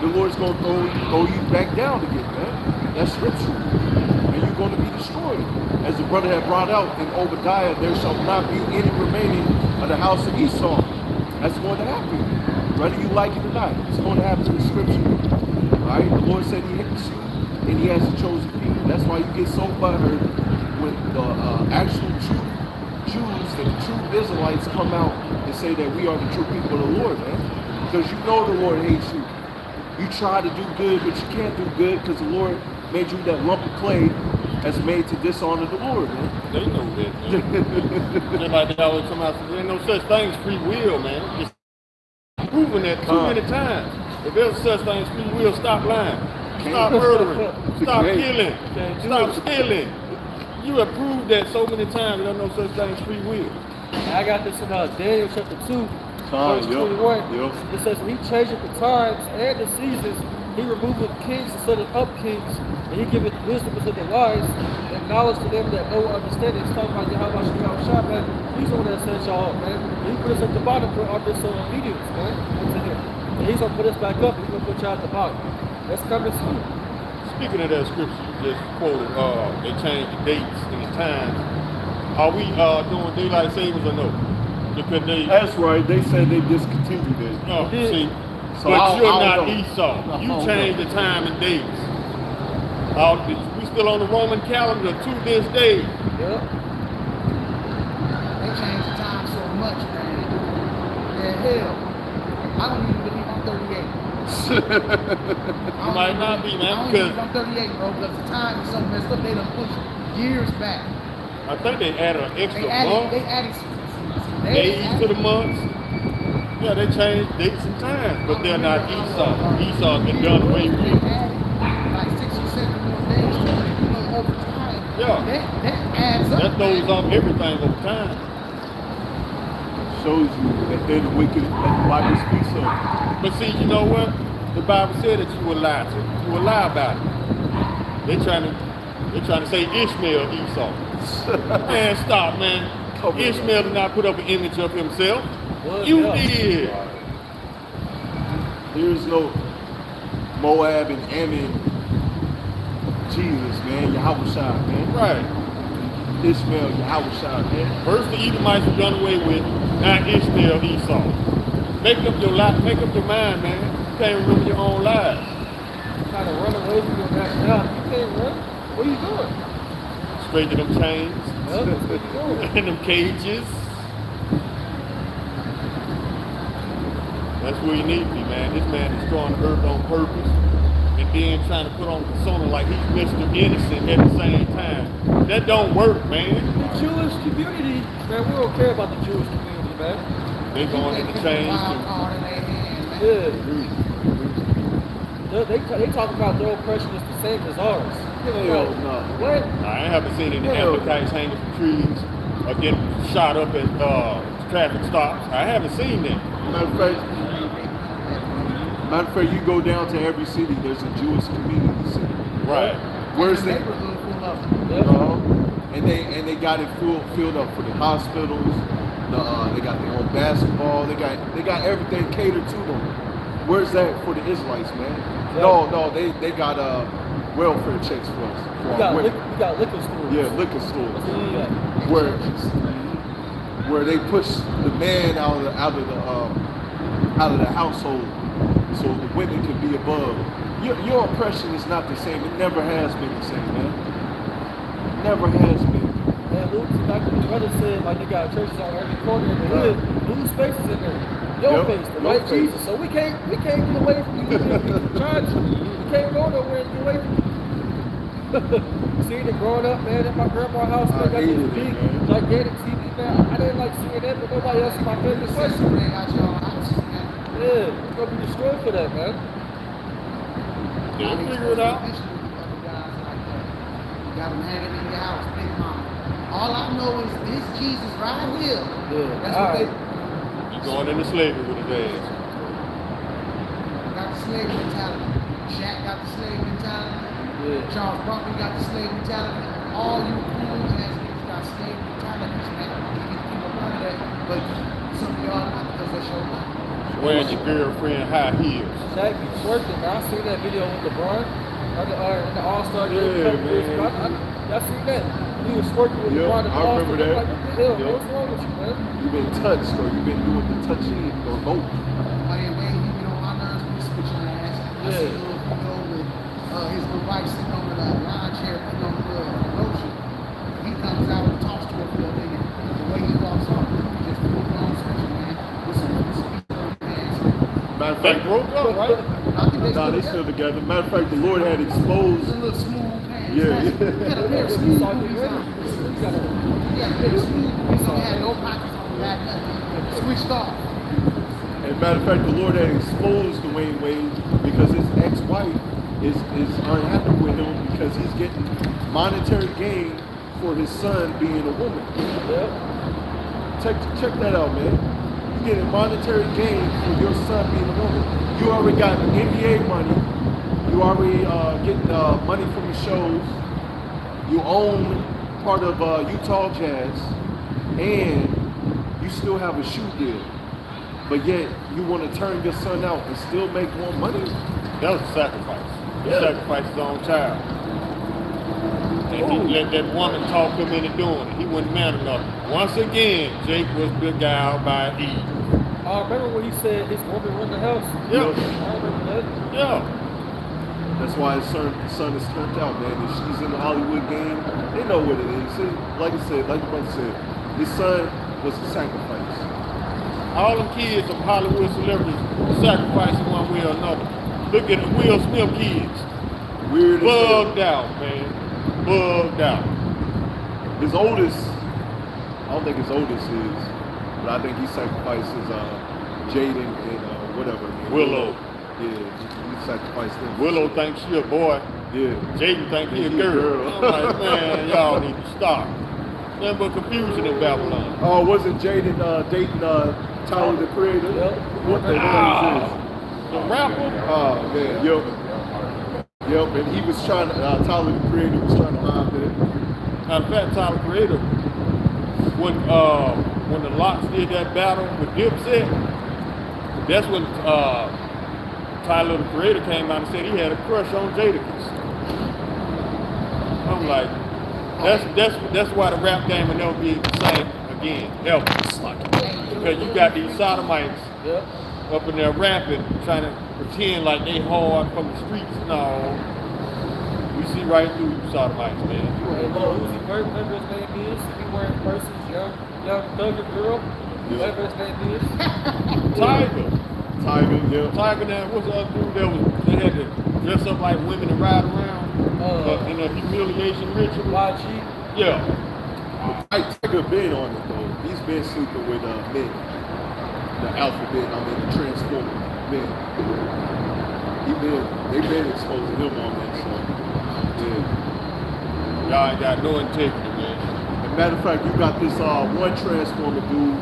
The Lord's going to throw you back down again, man. That's scripture. And you're going to be destroyed. As the brother had brought out in Obadiah, there shall not be any remaining of the house of Esau. That's going to happen. Whether you like it or not, it's going to happen in scripture. All right? The Lord said he hates you, and he has a chosen people. That's why you get so butthurt when the actual true Jews, the true Israelites come out and say that we are the true people of the Lord, man. Because you know the Lord hates you. You try to do good, but you can't do good because the Lord made you that lump of clay that's made to dishonor the Lord, man. They know that, man. Everybody always come out and say, there ain't no such thing as free will, man. Just proving that too many times. If there's such thing as free will, stop lying. Stop murdering. Stop killing. Stop stealing. You have proved that so many times there's no such thing as free will. I got this in Daniel chapter 2, verse 21. It says, he changeth the times and the seasons. He removeth kings instead of up kings. And he giveth wisdom instead of wise. And knowledge to them that know understanding. It's talking about YASHAMIAHLA, man. He's the one that sets y'all up, man. He put us at the bottom for our disobedience, man. To him. And he's going to put us back up and he's going to put y'all at the bottom. That's coming soon. Speaking of that scripture you just quoted, they changed the dates and the times. Are we doing daylight savings or no? Because That's right. They said they discontinued it. No, see, So but you're I not don't know. Esau. You changed the time and dates. We still on the Roman calendar to this day. Yep. They changed the time so much, man. And hell, I don't even believe I'm 38. You might not be, man, I don't because believe I'm 38, bro, because the time is so messed up. They done pushed years back. I think they added an extra They month, added some days to the months. Yeah, they changed dates and times, but they're not Esau. Esau's been done away They with. added like 6 or 7 more days to it, over time. Yeah. That adds up. That throws off everything over time. Shows you that they're the wicked that the Bible speaks of. But see, you know what? The Bible said that you will lie to. You will lie about it. They're trying to say Ishmael Esau. Man, stop, man. Ishmael did not put up an image of himself. You did. There's no Moab and Ammon. Jesus, man. Yahushua, man. Right. Ishmael, Yahushua, man. First the Edomites were done away with. Now Ishmael Esau. Make up your mind, man. You can't remember your own lives. Trying to run away from your nationality. You can't run. What are you doing? Straight to them chains Well, that's what you're doing. and them cages. That's where you need to be, man. This man destroying the earth on purpose and then trying to put on persona like he's Mr. Innocent at the same time. That don't work, man. The Jewish community, man, we don't care about the Jewish community, man. They going into change too. Yeah. They talk about their oppression is the same as ours. Hell no. What? I haven't seen any appetites hanging from trees or getting shot up at traffic stops. I haven't seen that. Matter of fact, you go down to every city, there's a Jewish community city. Right. Where's the Yeah. and they got it filled up for the hospitals. They got their own basketball. They got everything catered to them. Where's that for the Israelites, man? Yeah. No, they got welfare checks for us. For We got liquor stores. Yeah, liquor stores. That's what we got. Where they push the man out of the household, so the women can be above. Your oppression is not the same. It never has been the same, man. Never has been. And Luke, like the brother said, like they got churches on every corner in the hood. Whose spaces in there? Your face, the white Jesus. So we can't get away from you. Trying to. We can't go nowhere and get away from you. Seeing it growing up, man, at my grandma's house, man, got this big, gigantic TV, man. I didn't like seeing that, but nobody else in my family question. Yeah, it's gonna be destroyed for that, man. They'll figure it out. You got them hanging in your house, big mama. All I know is this Jesus right here. Yeah. That's what they You going into slavery with his ass. got the slave mentality. Shaq got the slave mentality. Yeah. Charles Barkley got the slave mentality. All you cool ass niggas got slave mentalities, man. You get people part of that, but some of y'all not because that's your life. Wearing your girlfriend high heels. Shaq be twerking, man. I seen that video with LeBron in the All-Star game. Y'all seen that? He was twerking with LeBron in the I remember All-Star game. that. Like, what the hell? Yeah. What's wrong with you, man? You've been touched, or you've been doing the touching, or both. Man, he get on my nerves when he switching ass. I see a little video with his little wife sitting on the lawn chair putting on the lotion. He comes out and talks to her for a minute. The way he walks off, he just put on switching, man. With some hands. Matter of They fact, broke up, right? I think they still together. Matter of fact, the Lord had exposed. a little smooth hands. Yeah. He had a pair of smooth booties on. He had a pair of smooth booties on. He had no pockets on the back, nothing. Switched off. And matter of fact, the Lord had exposed Dwayne Wade because his ex-wife is unhappy with him because he's getting monetary gain for his son being a woman. Yeah. Check that out, man. You're getting monetary gain for your son being a woman. You already got NBA money. You already getting money from the shows. You own part of Utah Jazz, and you still have a shoe deal. But yet you want to turn your son out and still make more money. That was a sacrifice. He sacrificed his own child. And he let that woman talk him into doing it. He wasn't man enough. Once again, Jake was beguiled by Eve. Remember when he said his woman run the house? Yeah. I remember that. Yeah. That's why his son is turned out, man. If she's in the Hollywood game, they know what it is. Like I said, like the brother said, his son was a sacrifice. All them kids of Hollywood celebrities sacrificing one way or another. Look at the Will Smith kids. Weird as hell. Bugged out, man. Bugged out. His oldest, I don't think his oldest is, but I think he sacrifices Jaden and whatever. Man. Willow. Yeah, he sacrificed them. Willow thinks she a boy. Yeah. Jaden thinks he a girl. I'm like, man, y'all need to stop. Nothing but confusion in Babylon. Oh, wasn't Jaden dating Tyler the Creator? Yep. What the hell is this? The rapper? Oh man, yep, and he was trying to, Tyler the Creator was trying to hide that. Matter of fact, Tyler Creator, when the Locks did that battle with Dipset, that's when Tyler the Creator came out and said he had a crush on Jadakiss. I'm like, that's why the rap game will never be the same again, ever. Because you got these sodomites up in there rapping, trying to pretend like they hard from the streets. No, we see right through you sodomites, man. And Uzi Vert, whatever his name is, he wearing versus young thugger girl, whatever his name is. Tiger. Tiger, yeah. Tiger now, what's the other dude that was, they had to dress up like women and ride around in a humiliation ritual? YG. Yeah. Tiger been on it though. He's been sleeping with men. The alphabet, the transformer men. They been exposing him on that, so yeah. Y'all ain't got no integrity, man. As a matter of fact, you got this one transformer dude.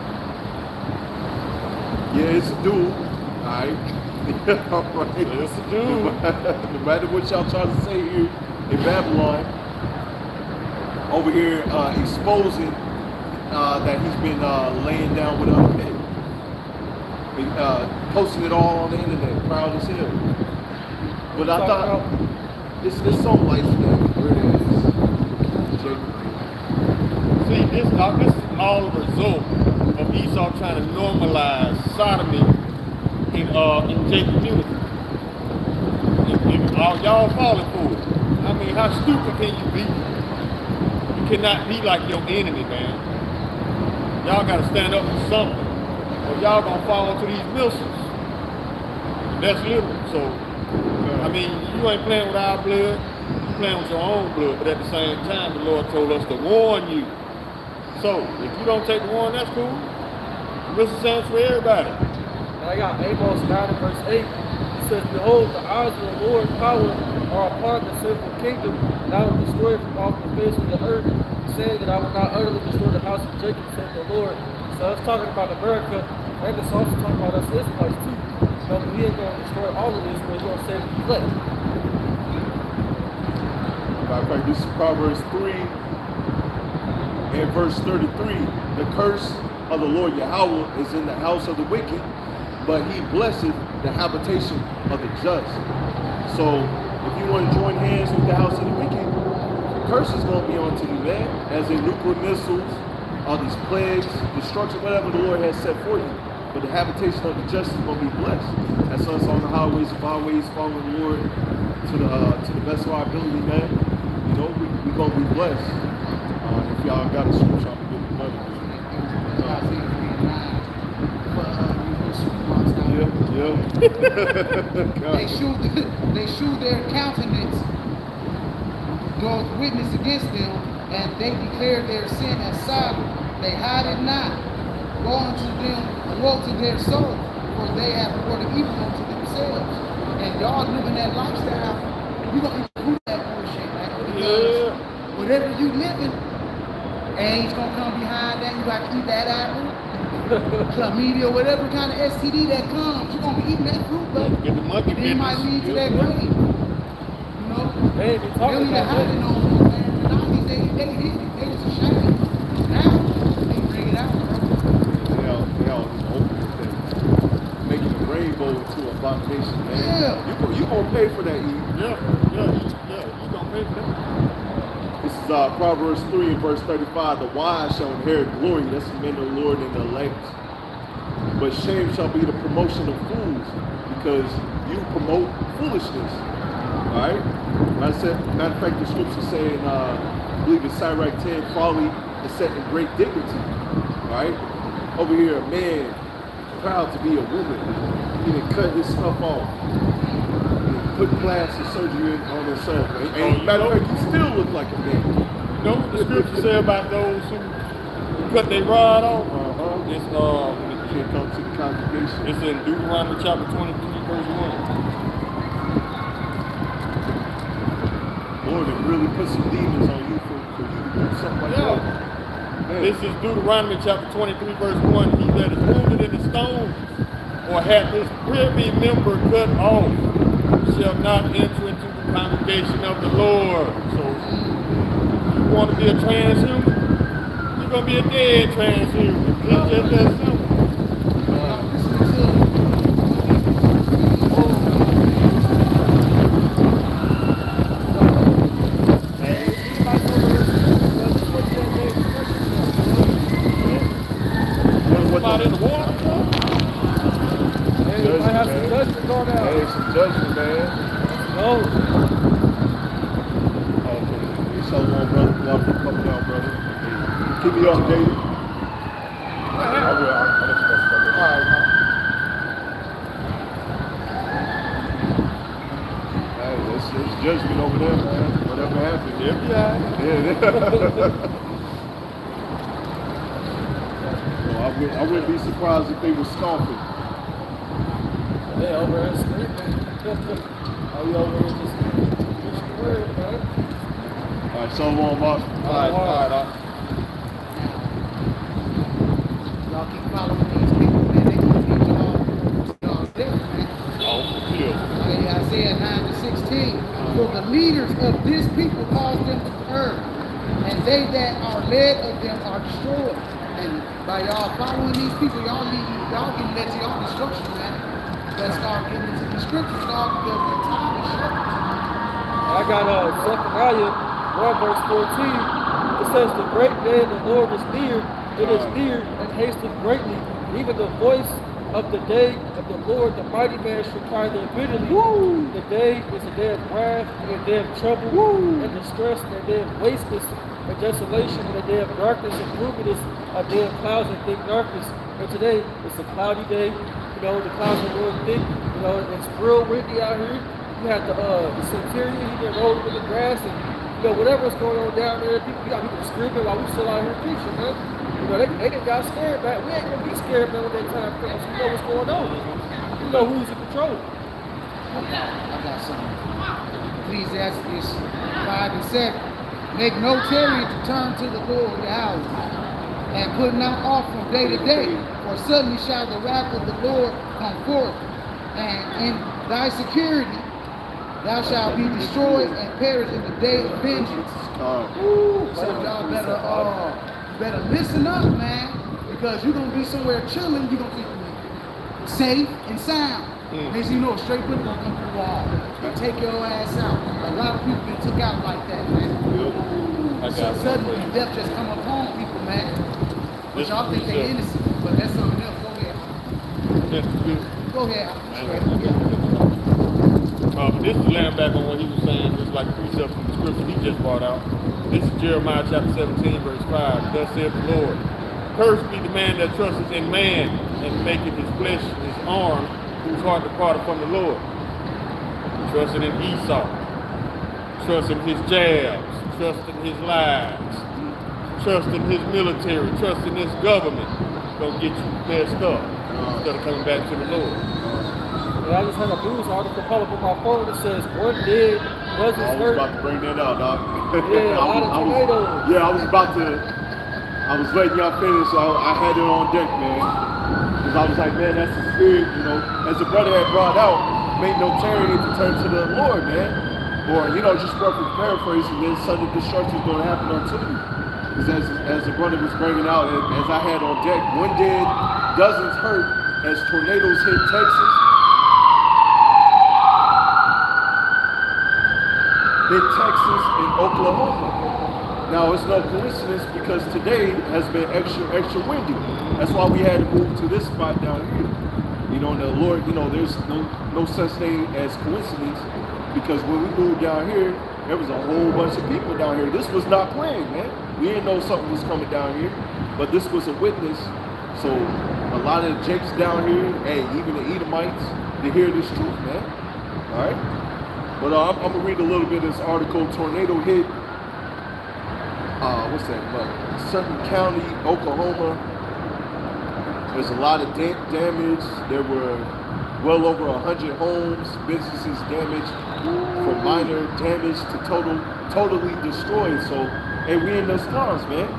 Yeah, it's a dude. Alright. Alright. It's a dude. No matter what y'all trying to say here in Babylon, over here exposing that he's been laying down with other men. Posting it all on the internet, proud as hell. But I thought it's some life that really is. See, this is all a result of Esau trying to normalize sodomy in Jacob community. Y'all falling for it. I mean, how stupid can you be? You cannot be like your enemy, man. Y'all gotta stand up for something, or y'all gonna fall into these missiles. That's literal. So, I mean, you ain't playing with our blood, you playing with your own blood, but at the same time, the Lord told us to warn you. So, if you don't take the warning, that's cool. Missile sounds for everybody. And I got Amos 9 and verse 8. It says, behold, the eyes of the Lord's power are upon the sinful kingdom, and I will destroy it from off the face of the earth, saying that I will not utterly destroy the house of Jacob, said the Lord. So it's talking about America, and it's also talking about us Israelites too. So we ain't going to destroy all of this, but we're going to save the elect. Matter of fact, this is Proverbs 3 and verse 33. The curse of the Lord Yahweh is in the house of the wicked, but he blesseth the habitation of the just. So if you want to join hands with the house of the wicked, the curse is going to be onto you, man. As in nuclear missiles, all these plagues, destruction, whatever the Lord has set for you. But the habitation of the just is going to be blessed. That's us on the highways and byways, following the Lord to the best of our ability, man. You know, we're going to be blessed. If y'all got a scripture, I'm going to give you money. They shew their countenance, doth witness against them, and they declare their sin as Sodom. They hide it not. Woe unto them, woe to their soul, for they have brought evil unto themselves. And y'all living that lifestyle, you gonna improve that bullshit, man. Because whatever you living, AIDS gonna come behind that. You got to eat that apple. Chlamydia, whatever kind of STD that comes, you're gonna be eating that fruit, but Get the monkey it might lead to that grave. You know? Hey, They don't even hide it no more, man. The 90s, they hid it. They was ashamed. Now, they bring it out, bro. They all just open it, making the rainbow into an abomination, man. Yeah. You gonna pay for that, Eve. Yeah, you gonna pay for that. This is Proverbs 3 and verse 35. The wise shall inherit glory. That's the men of the Lord and the elect. But shame shall be the promotion of fools, because you promote foolishness. Alright? Matter of fact, the scripture saying, I believe it's Sirach 10, folly is set in great dignity. Alright? Over here, a man proud to be a woman. He done cut his stuff off. Put plastic surgery on himself. And matter of fact, you still look like a man. You know what the scripture say about those who cut their rod off? It's Can't come to the congregation. it's in Deuteronomy chapter 23, verse 1. Lord, it really put some demons on you for you to do something like that. Man. This is Deuteronomy chapter 23, verse 1. He that is wounded in the stones, or hath his privy member cut off, shall not enter into the congregation of the Lord. So, you want to be a transhuman? You're going to be a dead transhuman. It's just that simple. Somebody in the water? Hey, we might have some judgment going out. Hey, some judgment, man. No. Okay. Shalom, brother. Welcome. Come down, brother. Keep me updated. I'll let you know. All right, man. judgment over there, man. Whatever happens. They'll be all right. Yeah. I wouldn't be surprised if they were scoffing. They over there screaming. Oh, you over here just preaching the word, man. All right, so long, Mark. All right. Y'all keep following these people, man. They gonna teach y'all different, man. Oh, yeah. Isaiah 9-16. For the leaders of this people cause them to err, and they that are led of them are destroyed. And by y'all following these people, y'all getting led to y'all destruction, man. Let's start getting into the scriptures, dog, because the time is short. I got Zephaniah 1 verse 14. It says, the great day of the Lord is near. It is near and hasteth greatly. Even the voice of the day of the Lord, the mighty man shall cry there bitterly. Woo! The day is a day of wrath, and a day of trouble, and distress, and a day of wasteness, and desolation, and a day of darkness, and gloominess, a day of clouds and thick darkness. And today, it's a cloudy day. You know, the clouds are real thick. You know, it's real windy out here. You had the centurion, he been rolling in the grass, and you know, whatever's going on down there, we got people screaming while we still out here preaching, man. You know, they done got scared, man. We ain't gonna be scared, man, when that time comes. You know what's going on. You know who's in control. I got something. Ecclesiastes 5 and 7. Make no tarry to turn to the Lord Yahweh, and put not off from day to day, for suddenly shall the wrath of the Lord come forth, and in thy security thou shalt be destroyed and perish in the day of vengeance. So y'all better listen up, man, because you're gonna be somewhere chilling. You're gonna be safe and sound. Next you know, a straight whip gonna come through the wall and take your ass out. A lot of people been took out like that, man. So suddenly death just come upon people, man. But y'all think they're innocent, but that's something else. Go ahead. But this is laying back on what he was saying, just like precept from the scripture he just brought out. This is Jeremiah chapter 17, verse 5. Thus saith the Lord, cursed be the man that trusteth in man, and maketh his flesh his arm, whose heart departed from the Lord. Trusting in Esau, trusting his jabs, trusting his lies, trusting his military, trusting his government. Gonna get you messed up instead of coming back to the Lord. I just had a news article pop up on my phone that says one dead, dozens hurt. I was about to bring that out, dog. Yeah, a lot of tornadoes. I was letting y'all finish, so I had it on deck, man. Because I was like, man, that's the spirit, you know. As the brother had brought out, make no tarry to turn to the Lord, man. Or, you know, just roughly paraphrasing, then sudden destruction is going to happen unto you. Because as the brother was bringing out, as I had on deck, one dead, dozens hurt as tornadoes hit Texas. In Texas and Oklahoma. Now it's no coincidence because today has been extra windy. That's why we had to move to this spot down here. You know, and the Lord, you know, there's no such thing as coincidence, because when we moved down here, there was a whole bunch of people down here. This was not planned, man. We didn't know something was coming down here, but this was a witness. So a lot of the Jakes down here, hey, even the Edomites, they hear this truth, man. All right. But I'm going to read a little bit of this article. Tornado hit, Sutton County, Oklahoma. There's a lot of damage. There were well over 100 homes, businesses damaged, from minor damage to totally destroyed. So, hey, we in those stars, man.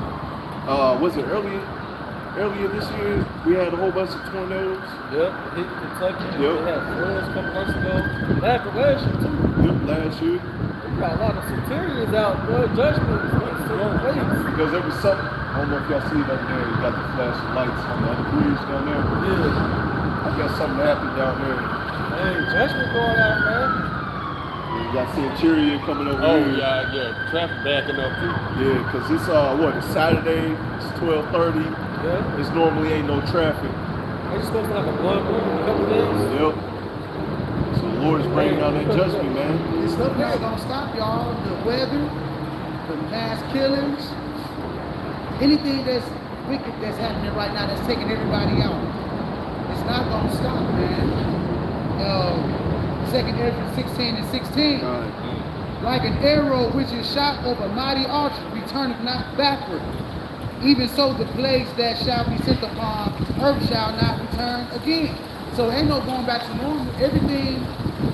Was it earlier this year, we had a whole bunch of tornadoes. Yep, hit Kentucky. Yep. They had floods a couple months ago. Last year, too. Yep, last year. We got a lot of centurions out, bro. Judgment is because there was something, I don't know if y'all see that there, you got the flashing lights on the other bridge down there. Yeah. I guess something happened down there. Hey, judgment going out, man. You got Centurion coming over here. Oh, yeah. Traffic backing up, too. Yeah, because it's, it's Saturday, it's 12:30. Yeah. It's normally ain't no traffic. They just supposed to have a blood moon in a couple days. Yep. So the Lord is bringing down that judgment, man. This stuff not gonna stop, y'all. The weather, the mass killings, anything that's wicked that's happening right now that's taking everybody out. It's not gonna stop, man. 2 Ezra 16 and 16. like an arrow which is shot over mighty archers, returneth not backward. Even so the plagues that shall be sent upon earth shall not return again. So ain't no going back to normal. Everything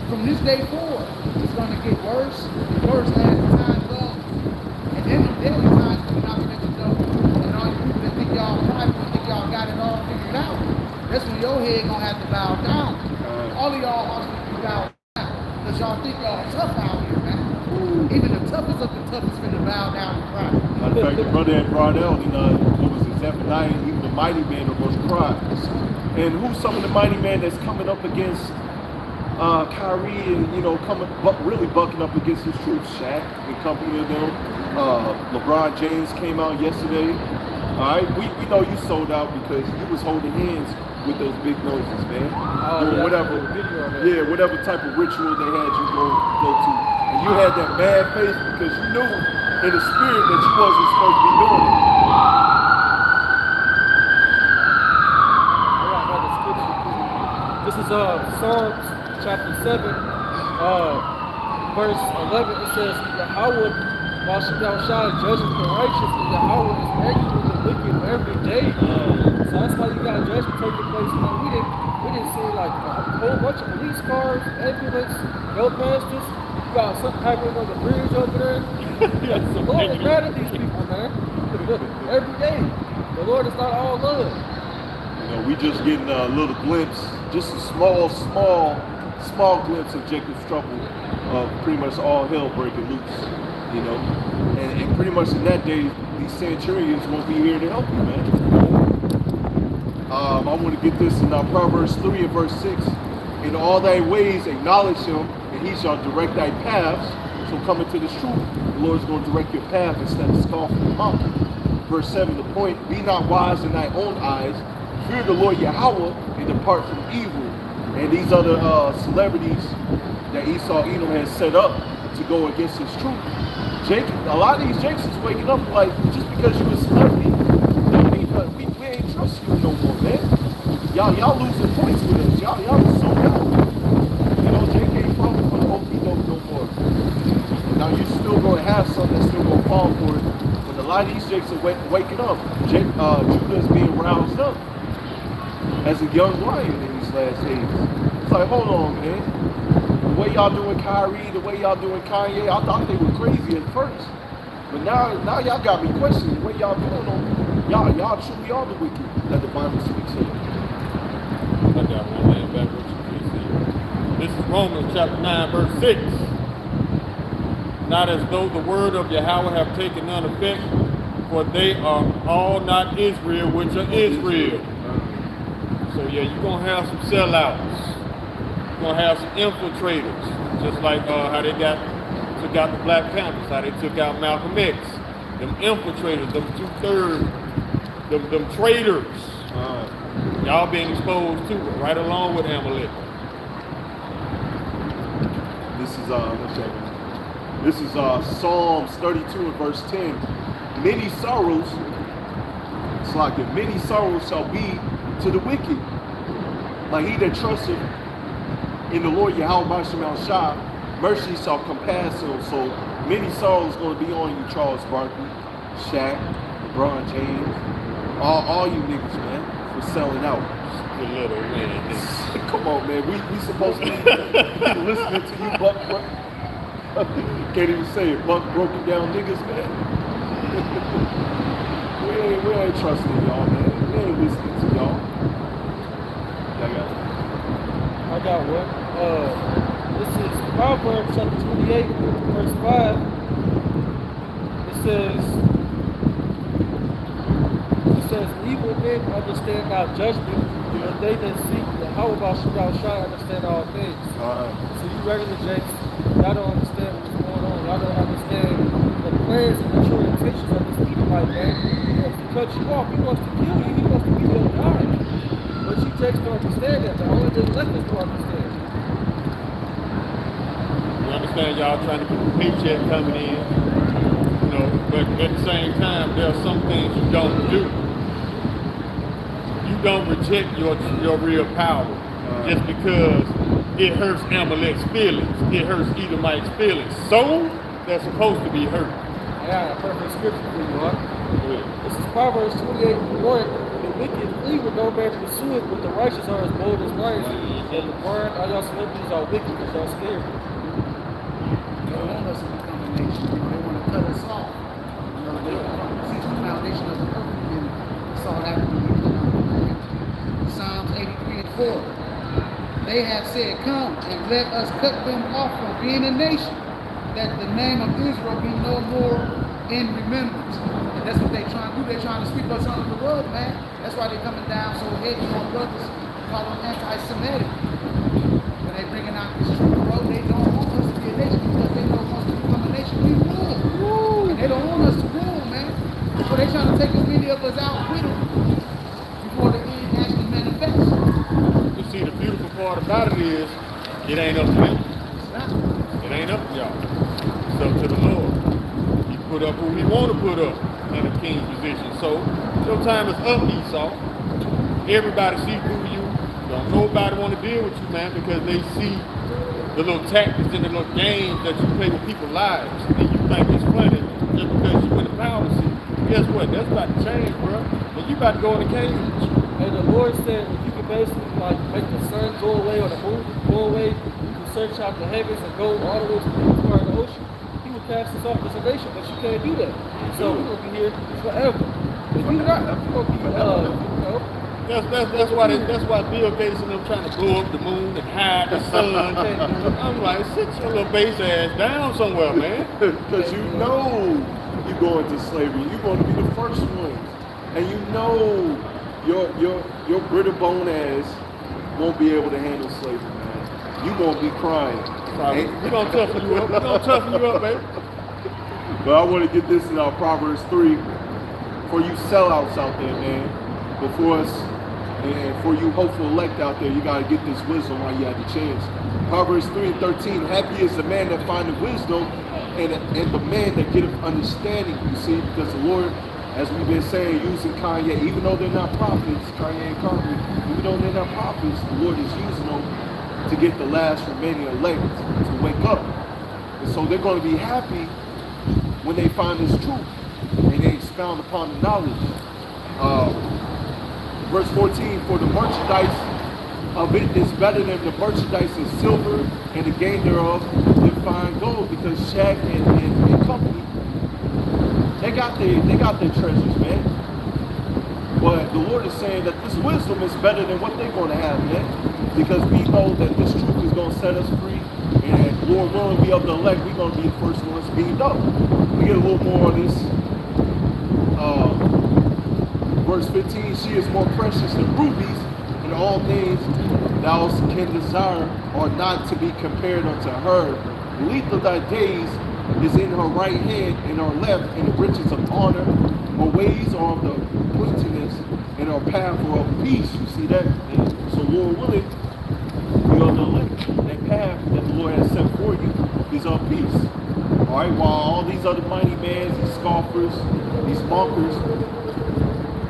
from this day forward is going to get worse and worse as time goes. And then the deadly times coming out that you know, and all you people that think y'all private, think y'all got it all figured out, that's when your head going to have to bow down. All of y'all are going to be bowed down because y'all think y'all tough out here, man. Even the toughest of the toughest finna bow down to pride. Matter of fact, the brother at Bradell, it was a Zephaniah, even the mighty man of those cries. And who's some of the mighty man that's coming up against Kyrie and really bucking up against his troops? Shaq and company of them. LeBron James came out yesterday. All right, we know you sold out because you was holding hands with those big noses, man. Doing whatever type of ritual they had you go to. And you had that mad face because you knew in the spirit that you wasn't supposed to be doing it. I got another scripture. This is Psalms chapter 7, verse 11. It says, Yahweh, while thou shalt judge the righteous, and Yahweh is angry with the wicked every day. So that's why you got judgment taking place. Man, we didn't see like a whole bunch of police cars, ambulance, go past us. You got something happening on the bridge over there. The Lord is mad at these people, man. Every day. The Lord is not all love. We just getting a little glimpse, just a small glimpse of Jacob's trouble of pretty much all hell breaking loose, and pretty much in that day, these centurions won't be here to help you, man. I want to get this in Proverbs 3 and verse 6. In all thy ways acknowledge him, and he shall direct thy paths. So coming to this truth, the Lord is going to direct your path instead of scoffing the mountain. Verse 7, the point, be not wise in thy own eyes, fear the Lord Yahweh, and depart from evil. And these other celebrities that Edom has set up to go against his truth. A lot of these Jakes is waking up like, just because you're a celebrity, we ain't trust you no more, man. Y'all losing points with us. Y'all are so out. Jake ain't falling for the OP no more. Now you still gonna have some that's still gonna fall for it. But a lot of these Jakes are waking up. Judah's being roused up as a young lion in these last days. It's like, hold on, man. The way y'all doing Kyrie, the way y'all doing Kanye, I thought they were crazy at first. But now y'all got me questioning the way y'all doing on y'all truly are the wicked that the Bible speaks of. I got one man back with you, PC. This is Romans chapter 9, verse 6. Not as though the word of Yahweh have taken none effect, for they are all not Israel, which are Israel. So yeah, you're going to have some sellouts. You're going to have some infiltrators. Just like how they took out the Black Panthers, how they took out Malcolm X. Them infiltrators, them 2/3, them traitors. Y'all being exposed to it, right along with Amalek. This is Psalms 32 and verse 10. Many sorrows, it's like that, many sorrows shall be to the wicked. Like he that trusteth in the Lord Yahweh AHSHAWAR, mercy shall compass him. So many sorrows going to be on you, Charles Barkley, Shaq, LeBron James, all you niggas, man, for selling out. The little man. Come on, man. We supposed to be listening to you, Buck. Can't even say it. Buck broken down niggas, man. we ain't trusting y'all, man. We ain't listening to y'all. I got one. This is Proverbs chapter 28, verse 5. It says, evil men understand not judgment, but they that seek the Yahweh shall understand all things. So you regular Jakes, y'all don't understand what's going on. Y'all don't understand the plans and the true intentions of this Edomite man. He wants to cut you off. He wants to kill you. He wants to give you a die. But you Jakes don't understand that. The only thing left is to understand. We understand y'all trying to get a paycheck coming in, but at the same time, there are some things you don't do. You don't reject your real power just because it hurts Amalek's feelings. It hurts Edomites' feelings. So they're supposed to be hurt. I got a perfect scripture for you, huh? Go ahead. This is Proverbs 28:1. The wicked flee with no man pursue it, but the righteous are as bold as lions. And the burn, all y'all celebrities are wicked because y'all scared. They don't want us to become a nation. They want to cut us off. You know, since the foundation of the earth, we've been saw that when we come out of the land. Psalms 83:4. They have said, "Come and let us cut them off from being a nation, that the name of Israel be no more in remembrance." And that's what they're trying to do. They're trying to sweep us under the rug, man. That's why they're coming down so heavy on brothers, call them anti-Semitic. When they bringing out this truth, bro, they don't want us to be a nation because they know once we become a nation, we rule. And they don't want us to rule, man. So they're trying to take as many of us out with them before the end actually manifests. You see, the beautiful part about it is, it ain't up to them. It's not. It ain't up to y'all. It's up to the Lord. He put up who he want to put up in a king's position. So, your time is up, Esau. Everybody see through you. Don't nobody want to deal with you, man, because they see the little tactics and the little games that you play with people's lives. And you think it's funny just because you in the power seat. Guess what? That's about to change, bro. And you about to go in the cage. And the Lord said, if you could basically like make the sun go away or the moon go away, you can search out the heavens and go all the way to the far in the ocean. He would cast us off as a nation, but you can't do that. So we're gonna be here forever. If you're not, you're gonna be, you know. That's why Bill Gates and them trying to blow up the moon and hide the sun. I'm like, sit your little base ass down somewhere, man. Because you know you go into slavery. You're going to be the first ones. And you know your brittle bone ass won't be able to handle slavery, man. You're going to be crying. We're going to toughen you up. We're going to toughen you up, baby. But I want to get this in our Proverbs 3 for you sellouts out there, man. Before us, and for you hopeful elect out there, you got to get this wisdom while you have the chance. Proverbs 3:13, happy is the man that findeth wisdom and the man that getteth understanding, you see, because the Lord, as we've been saying, using Kanye, even though they're not prophets, Kanye and Kanye, even though they're not prophets, the Lord is using them to get the last remaining elect to wake up. And so they're going to be happy when they find this truth and they expound upon the knowledge. Verse 14, for the merchandise of it is better than the merchandise of silver, and the gain thereof than fine gold, because Shaq and company, they got their treasures, man. But the Lord is saying that this wisdom is better than what they're going to have, man. Because we know that this truth is going to set us free, and Lord willing, we of the elect, we're going to be the first ones beamed up. We get a little more of this. Verse 15, she is more precious than rubies, and all things thou can desire are not to be compared unto her. The length of thy days is in her right hand, and her left, and the riches of honor. Her ways are of the pointiness, and her path are of peace. You see that? And so Lord willing, you are the elect. That path that the Lord has set for you is of peace. All right, while all these other mighty men, these scoffers, these mockers,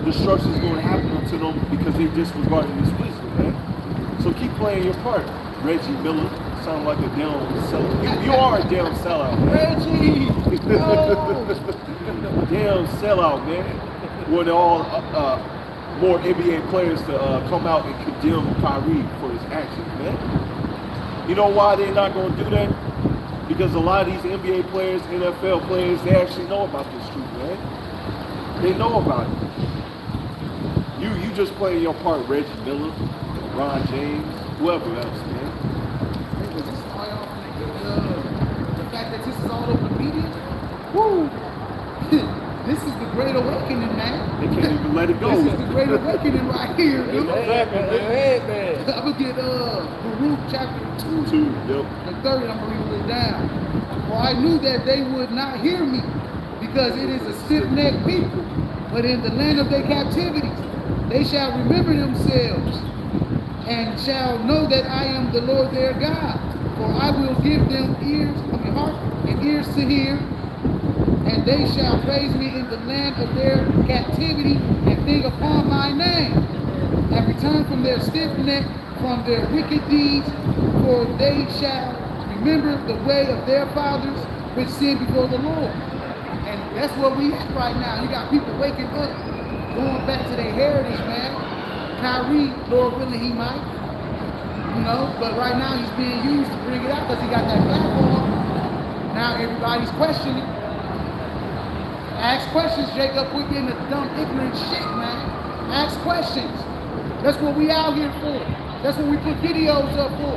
destruction is going to happen to them because they disregarding this wisdom, man. So keep playing your part. Reggie Miller, sound like a damn sellout. You are a damn sellout, man. Reggie! No! Damn sellout, man. Want all more NBA players to come out and condemn Kyrie for his actions, man. You know why they're not going to do that? Because a lot of these NBA players, NFL players, they actually know about this truth, man. They know about it. You just playing your part, Reggie Miller, Ron James, whoever else, man. Hey, was this all y'all finna get the fact that this is all over the media? Woo! This is the Great Awakening, man. They can't even let it go. This is the Great Awakening right here, dude. Man. I'm gonna get Baruch chapter 2, Yep. the 30, I'm gonna read it down. For I knew that they would not hear me, because it is a stiff-necked people. But in the land of their captivity, they shall remember themselves, and shall know that I am the Lord their God. For I will give them heart and ears to hear, and they shall praise me in the land of their captivity, and think upon my name, and return from their stiff neck, from their wicked deeds, for they shall remember the way of their fathers which sinned before the Lord. And that's where we at right now. You got people waking up, going back to their heritage, man. Kyrie, Lord willing, he might. You know, but right now he's being used to bring it out because he got that platform. Now everybody's questioning. Ask questions, Jacob. Quit getting the dumb, ignorant shit, man. Ask questions. That's what we out here for. That's what we put videos up for.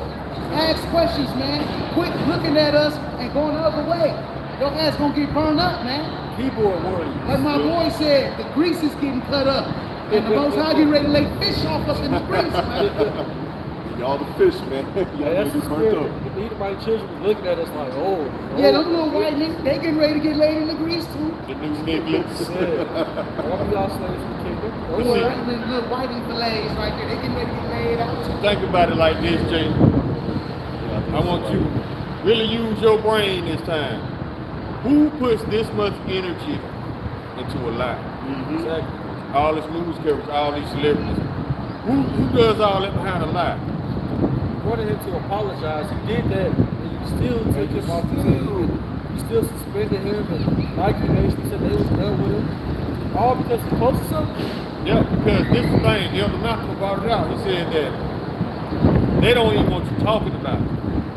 Ask questions, man. Quit looking at us and going the other way. Your ass gonna get burned up, man. Keyboard warriors. Like my boy said, the grease is getting cut up. And the Most High get ready to lay fish off us in the grease, man. Y'all the fish, man. Y'all That's the get burnt spirit. up. The Edomite children was looking at us like, oh. Yeah, them little white niggas, they getting ready to get laid in the grease too. The new niggas. All of y'all slaves in the kingdom. Those little whiting fillets right there, they getting ready to get laid out too. Think about it like this, Jay. I want you to really use your brain this time. Who puts this much energy into a lie? Exactly. All this news coverage, all these celebrities. Who does all that behind a lie? You wanted him to apologize. He did that, and you still took him off the team. You still suspended him, and Nike Nation said they was done with him. All because he posted something? Yeah, because this is the thing, Elder Malcolm brought it out. He said that they don't even want you talking about it.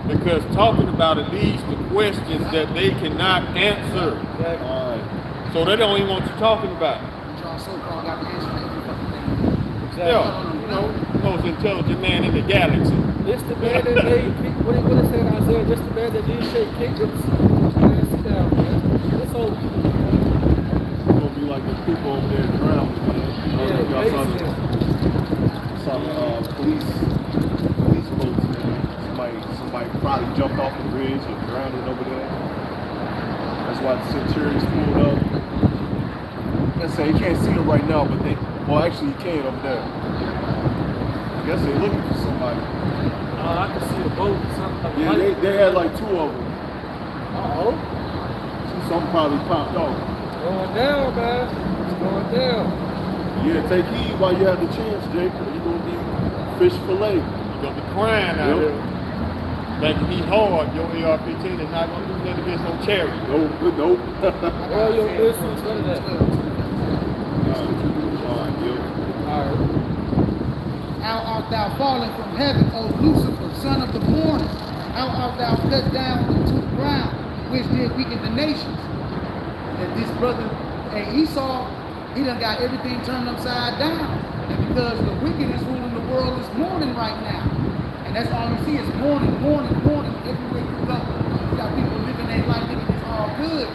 Because talking about it leads to questions that they cannot answer. Exactly. So they don't even want you talking about it. Y'all so-called got the answer to every fucking thing. Exactly. Yeah, you know, the most intelligent man in the galaxy. This the man that made, what it say in Isaiah, this the man that did shake kingdoms. Man, sit down, man. It's over. It's gonna be like the people over there drowning, man. Yeah, Y'all saw the police boats, man. Somebody probably jumped off the bridge and drowned over there. That's why the centurions pulled up. Let's say you can't see them right now, but well, actually you can over there. I guess they're looking for somebody. I can see the boat or something. Yeah, they had like two of them. Uh-oh. Some probably popped off. Going down, man. It's going down. Yeah, take heed while you have the chance, Jake. You're going to be fish fillet. You're going to be crying out there. Thinking he hard, your AR-15 is not going to do nothing against no cherry. Nope. All your missiles, none of that. Alright. How art thou fallen from heaven, O Lucifer, son of the morning? How art thou cut down into the ground, which did weaken the nations? That this brother, Esau, he done got everything turned upside down. And because the wickedness ruling the world is mourning right now. And that's all you see is mourning, everywhere you go. You got people living their life thinking it's all good.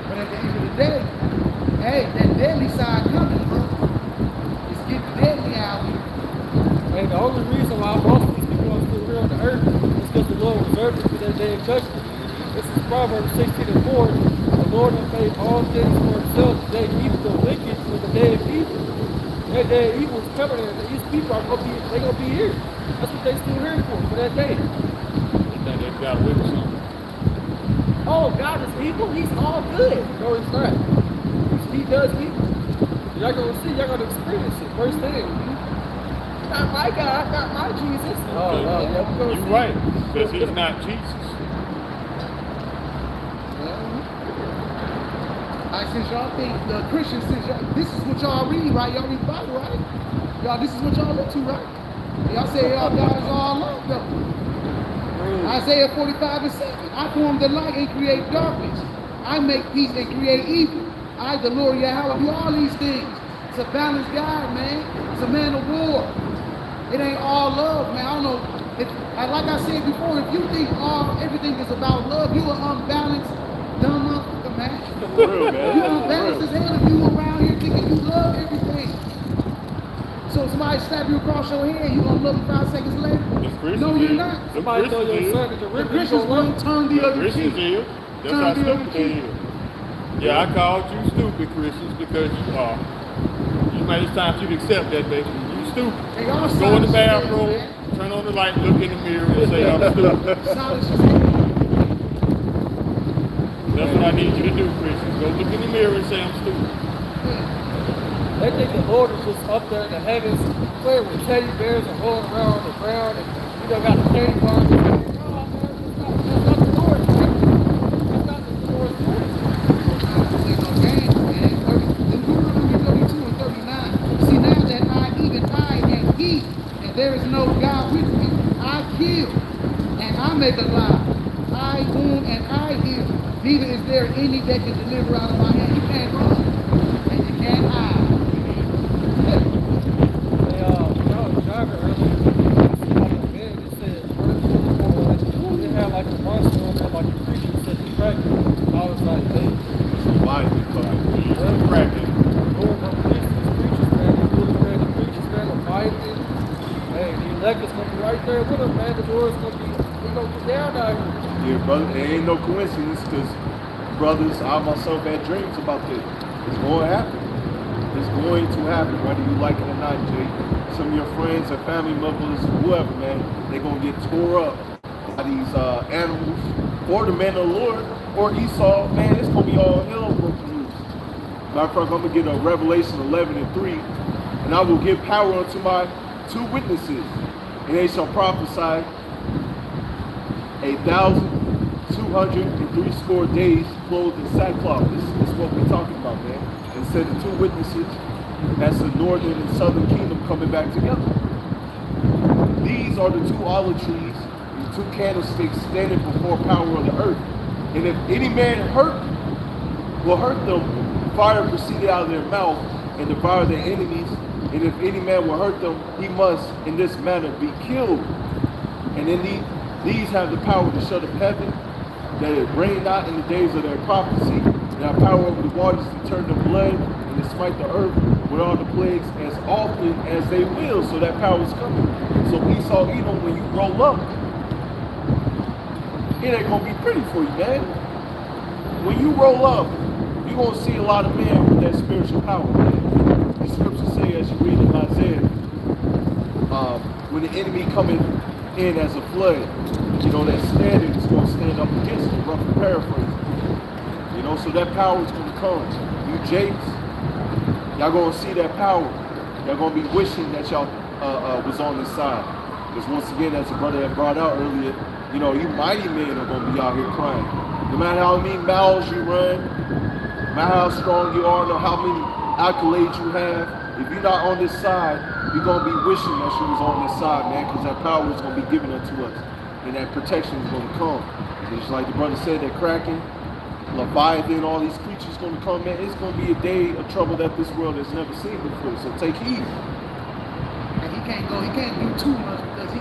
But at the end of the day, hey, that deadly side coming, bro. It's getting deadly out here. And the only reason why most of these people are still here on the earth is because the Lord reserved it for that day of judgment. This is Proverbs 16 and 4. The Lord has made all things for himself. They evil the wicked for the day of evil. That day of evil is coming, and these people are gonna be here. That's what they still here for that day. They think they got away with something. Oh, God is evil? He's all good. No, he's not. He does evil. Y'all gonna see, y'all gonna experience it first thing. Not my God, not my Jesus. Oh, yeah, we're gonna You're see. right, because he's not Jesus. Since y'all think the Christians, this is what y'all read, right? Y'all read the Bible, right? Y'all, this is what y'all look to, right? Y'all say y'all God is all love, though. Isaiah 45 and 7. I form the light and create darkness. I make peace and create evil. I, the Lord Yahweh, do all these things. It's a balanced God, man. It's a man of war. It ain't all love, man. I don't know. Like I said before, if you think everything is about love, you are unbalanced, dumb motherfucker, man. For real, man. You unbalanced as hell if you around here thinking you love everything. So somebody slap you across your head, you gonna love them 5 seconds later? No, you're not. Somebody throw your son at the The river. Christians won't turn the other cheek. Christians is. That's how stupid they is. Yeah, I called you stupid, Christians, because you are. It's time for you to accept that, baby. You stupid. Hey, y'all Go in the silence bathroom, yourself, turn on the light, look in the mirror, and say I'm stupid. Silence yourself. That's what I need you to do, Christians. Go look in the mirror and say I'm stupid. They think the Lord is just up there in the heavens playing with teddy bears and rolling around on the ground and got the candy bars. kill, and I make alive. I wound and I heal. Neither is there any that can deliver out of my hand. You can't run, and you can't hide. When I was driving earlier, I see like a bed that said, they had like a monster on there, like a creature said he's cracking. I was like, hey. Why is it coming? Cracking. Lord, I'm these creatures, man. These little crazy creatures, man. Leviathan. Hey, the elect is going to be right there with them, man. The Lord's going to be, we're going to get down out here. Yeah, brother, it ain't no coincidence because, brothers, I myself had dreams about this. It's going to happen. It's going to happen, whether you like it or not, Jay. Some of your friends or family members, whoever, man, they're going to get tore up by these animals, or the men of the Lord, or Esau. Man, it's going to be all hell broken loose. Matter of fact, I'm going to get a Revelation 11:3, and I will give power unto my 2 witnesses, and they shall prophesy 1,260 days clothed in sackcloth. This is what we're talking about, man. And said the 2 witnesses, that's the northern and southern kingdom coming back together. These are the 2 olive trees, the 2 candlesticks standing before power of the earth. And if any man will hurt them, fire proceeded out of their mouth and devour their enemies. And if any man will hurt them, he must in this manner be killed. And in these have the power to shut up heaven, that it rain not in the days of their prophecy, and have power over the waters to turn to blood, and to smite the earth with all the plagues as often as they will. So that power is coming. So Esau, Edom, when you roll up, it ain't gonna be pretty for you, man. When you roll up, you're gonna see a lot of men with that spiritual power, man. The scriptures say, as you read in Isaiah, when the enemy coming in as a flood, you know, that standard is going to stand up against it, rough paraphrase. You know, so that power is going to come. You Jakes, y'all going to see that power. Y'all going to be wishing that y'all was on this side. Because once again, as the brother had brought out earlier, you know, you mighty men are going to be out here crying. No matter how many miles you run, no matter how strong you are, no how many accolades you have, if you're not on this side, you're going to be wishing that you was on this side, man, because that power is going to be given unto us. And that protection is going to come. Just like the brother said, that Kraken, Leviathan, all these creatures going to come, man. It's going to be a day of trouble that this world has never seen before. So take heed. And he can't do too much because he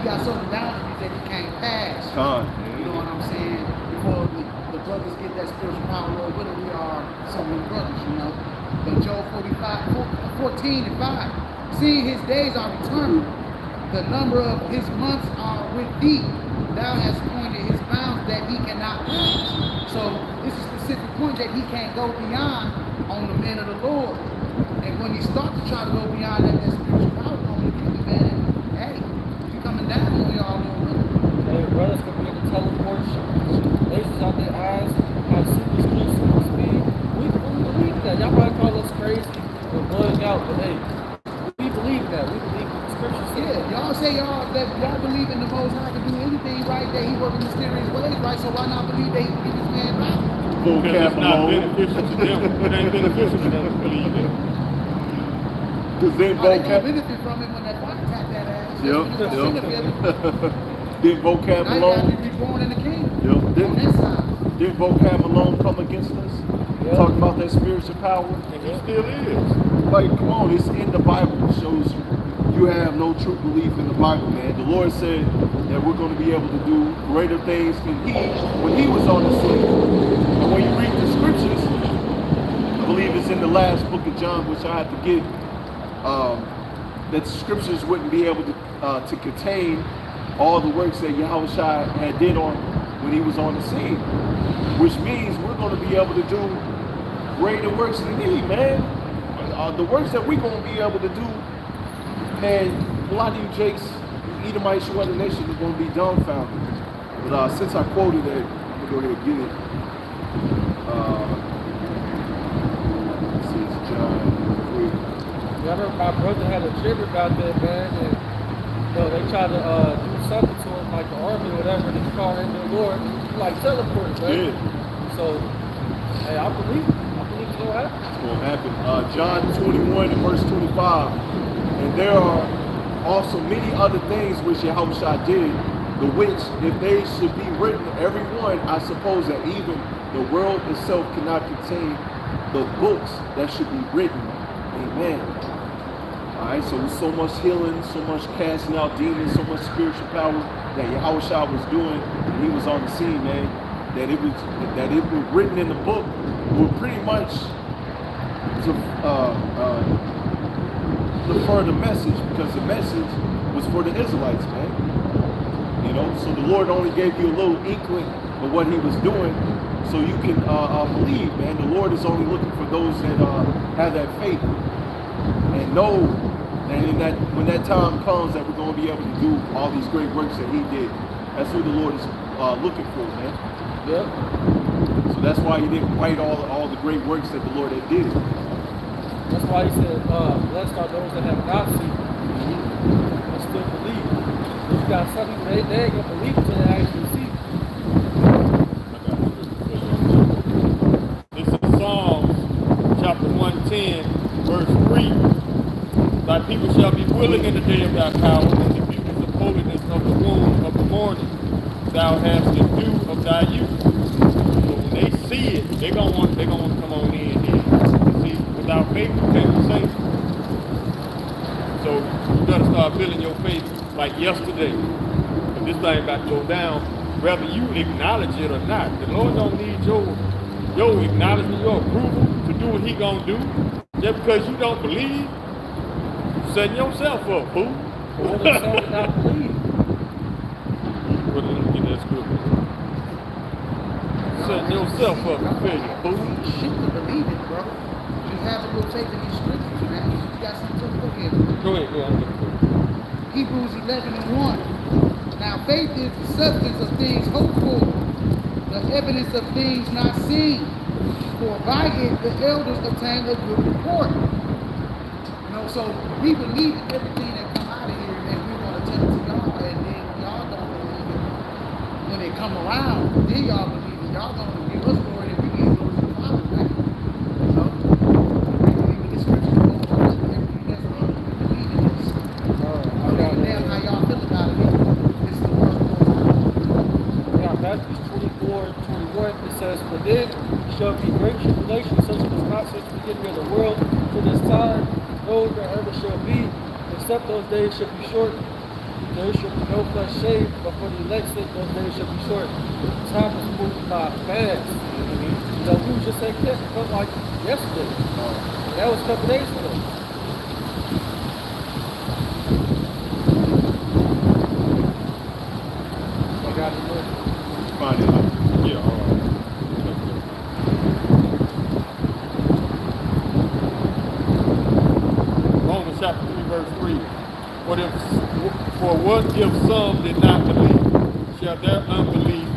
got certain boundaries that he can't pass. You know what I'm saying? Before the brothers get that spiritual power, Lord, whether we are some of the brothers, you know. But Job 14:5, seeing his days are returned, the number of his months are with thee. Thou hast appointed his bounds that he cannot pass. So it's a specific point that he can't go beyond on the men of the Lord. And when he starts to try to go beyond that spiritual power on the people, man, hey, you coming down on y'all, Lord. Hey, brothers can be able to teleport, laces out their eyes, have super speed. We believe that. Y'all might call us crazy or bugged out, but hey, we believe that. We believe what the scripture says. Yeah, y'all say y'all believe in the Most High can do anything right, that he works in mysterious ways, right? So why not believe that he can get this man back? Because it's not beneficial to them. It ain't beneficial to them to believe that. Because then they gonna benefit from it when that fire tap that ass. Yep. Then vocab now alone. you got to be born in the kingdom. Yep. On that side. Didn't vocab alone come against us? Yep. Talking about that spiritual power? And it still is. Like, come on, it's in the Bible. It shows you have no true belief in the Bible, man. The Lord said that we're going to be able to do greater things than when he was on the scene. And when you read the scriptures, I believe it's in the last book of John, which I have to get, that the scriptures wouldn't be able to contain all the works that Yahushua had did on when he was on the scene. Which means we're going to be able to do greater works than he, man. The works that we're going to be able to do, man, a lot of you Jakes, Edomites, you other nations are going to be dumbfounded. But since I quoted it, I'm going to go ahead and get it. Let's see, it's John 3. Yeah, I remember my brother had a trip about that, man, and they tried to do something to him, like the army or whatever, and he called in the Lord, like teleport, right? Yeah. So, hey, I believe it's going to happen. It's going to happen. John 21 and verse 25. And there are also many other things which Yahushua did, the which, if they should be written, every one, I suppose that even the world itself cannot contain the books that should be written. Amen. Alright, so with so much healing, so much casting out demons, so much spiritual power that Yahushua was doing, and he was on the scene, man, that it was written in the book would pretty much defer the message, because the message was for the Israelites, man. You know, so the Lord only gave you a little inkling of what he was doing, so you can believe, man. The Lord is only looking for those that have that faith and know that when that time comes that we're going to be able to do all these great works that he did. That's what the Lord is looking for, man. Yep. So that's why he didn't write all the great works that the Lord had did. That's why he said, blessed are those that have not seen and still believe. You got some people, they ain't gonna believe until they actually see. This is Psalms chapter 110, verse 3. Thy people shall be willing in the day of thy power, and the beauties of holiness of the womb of the morning. Thou hast the dew of thy youth. So when they see it, they're gonna want to come on in here. See, without faith, you can't be saved. So you gotta start building your faith like yesterday. If this thing about to go down, whether you acknowledge it or not, the Lord don't need your acknowledgement, your approval to do what he gonna do. Just because you don't believe, you're setting yourself up, fool. What is so without belief? Let me get that scripture. Setting yourself up for failure, fool. You should believe it, bro. You have a little faith in these scriptures, man. You got something to look at. Go ahead, go ahead. Hebrews 11:1. Now faith is the substance of things hoped for, the evidence of things not seen. For by it the elders obtained a good report. You know, so we believe in everything that come out of here, and we want to tell it to y'all, and then y'all don't believe it. When they come around, then y'all believe it. Y'all don't give us glory, and we give glory to the Father, right? You know, we believe in this scripture, everything that's wrong, we believe in this. I don't give a damn how y'all feel about it. It's the word of God. Yeah, Matthew 24:21, it says, for then shall be great tribulation, such as not since the beginning of the world to this time, no there ever shall be, except those days shall be short. There shall be no flesh shaved, but for the elect's sake, those days shall be short. Time is moving by fast. You know, we was just saying that felt like yesterday. That was a couple days ago. I got it. Find it out. Yeah, all right. Romans chapter 3, verse 3. For what if some did not believe? Shall their unbelief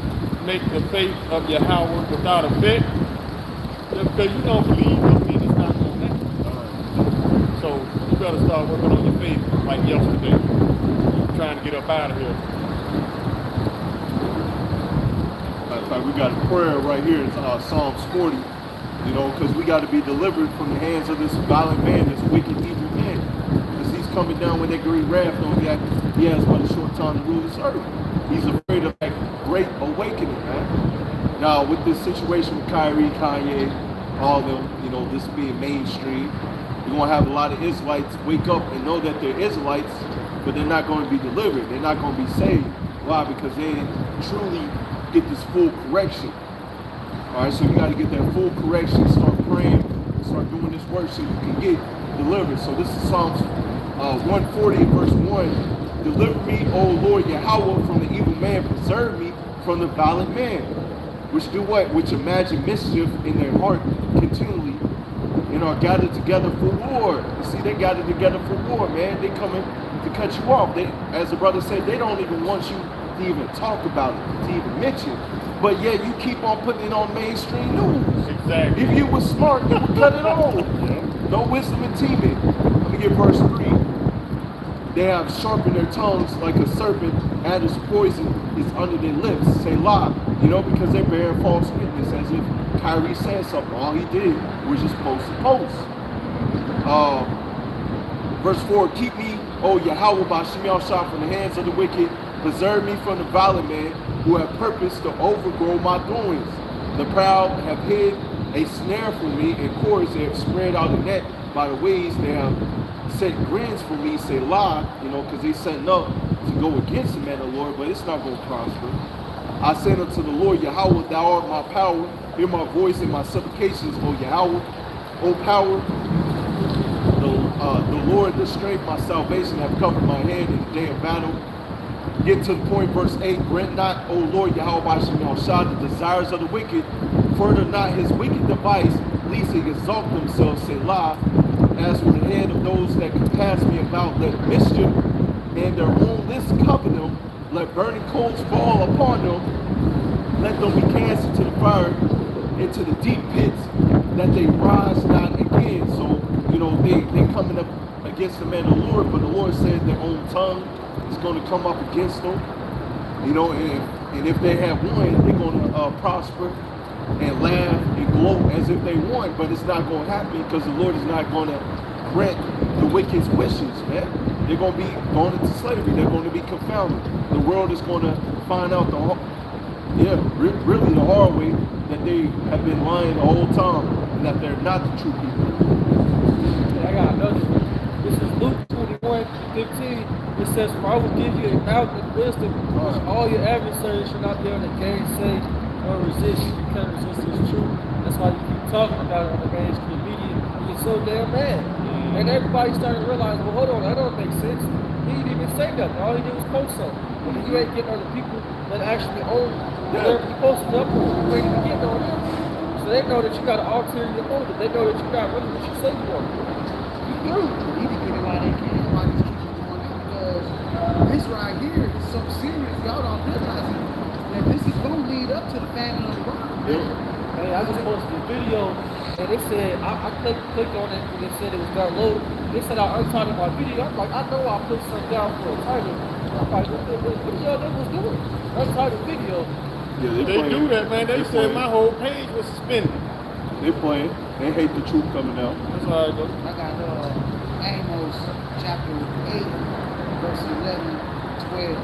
make the faith of Yahweh without effect? Just because you don't believe don't mean it's not going to happen. So you better start working on your faith like yesterday. You're trying to get up out of here. Matter of fact, we got a prayer right here. It's Psalms 40. You know, because we got to be delivered from the hands of this violent man, this wicked, evil man. Because he's coming down with that great wrath, knowing that he has but a short time to rule this earth. He's afraid of that great awakening, man. Now, with this situation with Kyrie, Kanye, all of them, you know, this being mainstream, you're going to have a lot of Israelites wake up and know that they're Israelites, but they're not going to be delivered. They're not going to be saved. Why? Because they didn't truly get this full correction. All right, so you got to get that full correction, start praying, start doing this work so you can get delivered. So this is Psalms 140, verse 1. Deliver me, O Lord Yahweh, from the evil man. Preserve me from the violent man. Which do what? Which imagine mischief in their heart continually and are gathered together for war. You see, they gathered together for war, man. They coming to cut you off. They, as the brother said, they don't even want you to even talk about it, to even mention. But yeah, you keep on putting it on mainstream news. Exactly. If you was smart, you would cut it off. No wisdom in teaming. Let me get verse 3. They have sharpened their tongues like a serpent, and its poison is under their lips. Say lie, you know, because they're bearing false witness, as if Kyrie said something. All he did was just post a post. Verse 4, keep me O Yahweh, by YASHAMIAHLA, from the hands of the wicked, preserve me from the violent man who have purposed to overgrow my doings. The proud have hid a snare for me, and cords they have spread out a net by the ways. They have set grins for me, say lie, because they setting up to go against the man of the Lord, but it's not going to prosper. I said unto the Lord, Yahweh, thou art my power. Hear my voice and my supplications, O Yahweh, O power. The Lord, the strength, my salvation, have covered my head in the day of battle. Get to the point, verse 8. Grant not, O Lord, Yahweh, by YASHAMIAHLA, the desires of the wicked. Further not his wicked device, lest he exalt themselves, say lie. As for the head of those that compass me about, let mischief and their own lips cover them. Let burning coals fall upon them. Let them be cast into the fire, into the deep pits, that they rise not again. So, they coming up against the man of the Lord, but the Lord said their own tongue is going to come up against them. And if they have won, they're going to prosper and laugh and gloat as if they won, but it's not going to happen because the Lord is not going to grant the wicked's wishes, man. They're going to be going into slavery. They're going to be confounded. The world is going to find out really the hard way that they have been lying the whole time and that they're not the true people. I got another one. This is Luke 21:15. It says, for I will give you a mouth and wisdom, which all your adversaries shall not be able to gainsay or resist. You can't resist this truth. That's why you keep talking about it on the mainstream media. You're so damn mad. And everybody started to realize, well, hold on, that don't make sense. He didn't even say nothing. All he did was post something. But you ain't getting other people that actually own whatever you posted up, you ain't even getting on them. So they know that you got an ulterior motive. They know that you got really what you say you want. You need to get it while they can, while these people going out, because this right here is so serious. Y'all don't realize it, that this is going to lead up to the famine of the world. Hey, I just posted a video and it said, I clicked on it and it said it was downloaded. They said I untitled my video. I'm like, I know I put something down for a title. I'm like, what video they was doing? Untitled video. Yeah, they do that, man. They said my whole page was suspended. They playing. They hate the truth coming out. That's all right, though. I got Amos chapter 8, verse 11, 12.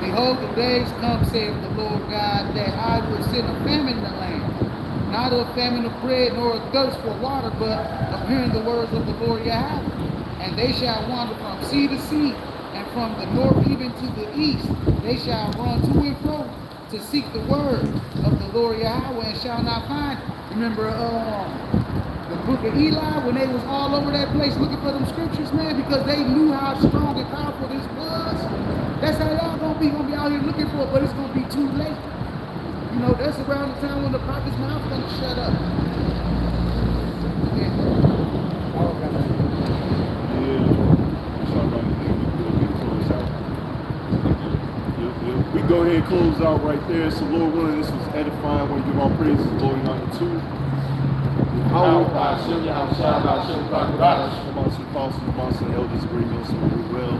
Behold, the days come, saith the Lord God, that I will send a famine in the land. Not a famine of bread, nor a thirst for water, but of hearing the words of the Lord Yahweh. And they shall wander from sea to sea, and from the north even to the east. They shall run to and fro to seek the word of the Lord Yahweh, and shall not find it. Remember the book of Eli, when they was all over that place looking for them scriptures, man, because they knew how strong and powerful this was. That's how y'all gonna be out here looking for it, but it's gonna be too late. That's around the time when the prophet's mouth is gonna shut up. Yeah. We go ahead and close out right there. So Lord willing, this was edifying. We give our praises, Lord, and honor to amongst the apostles, amongst the elders, agreements, and we will.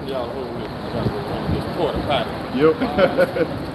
Y'all hold this. I gotta go on this Puerto. Yep.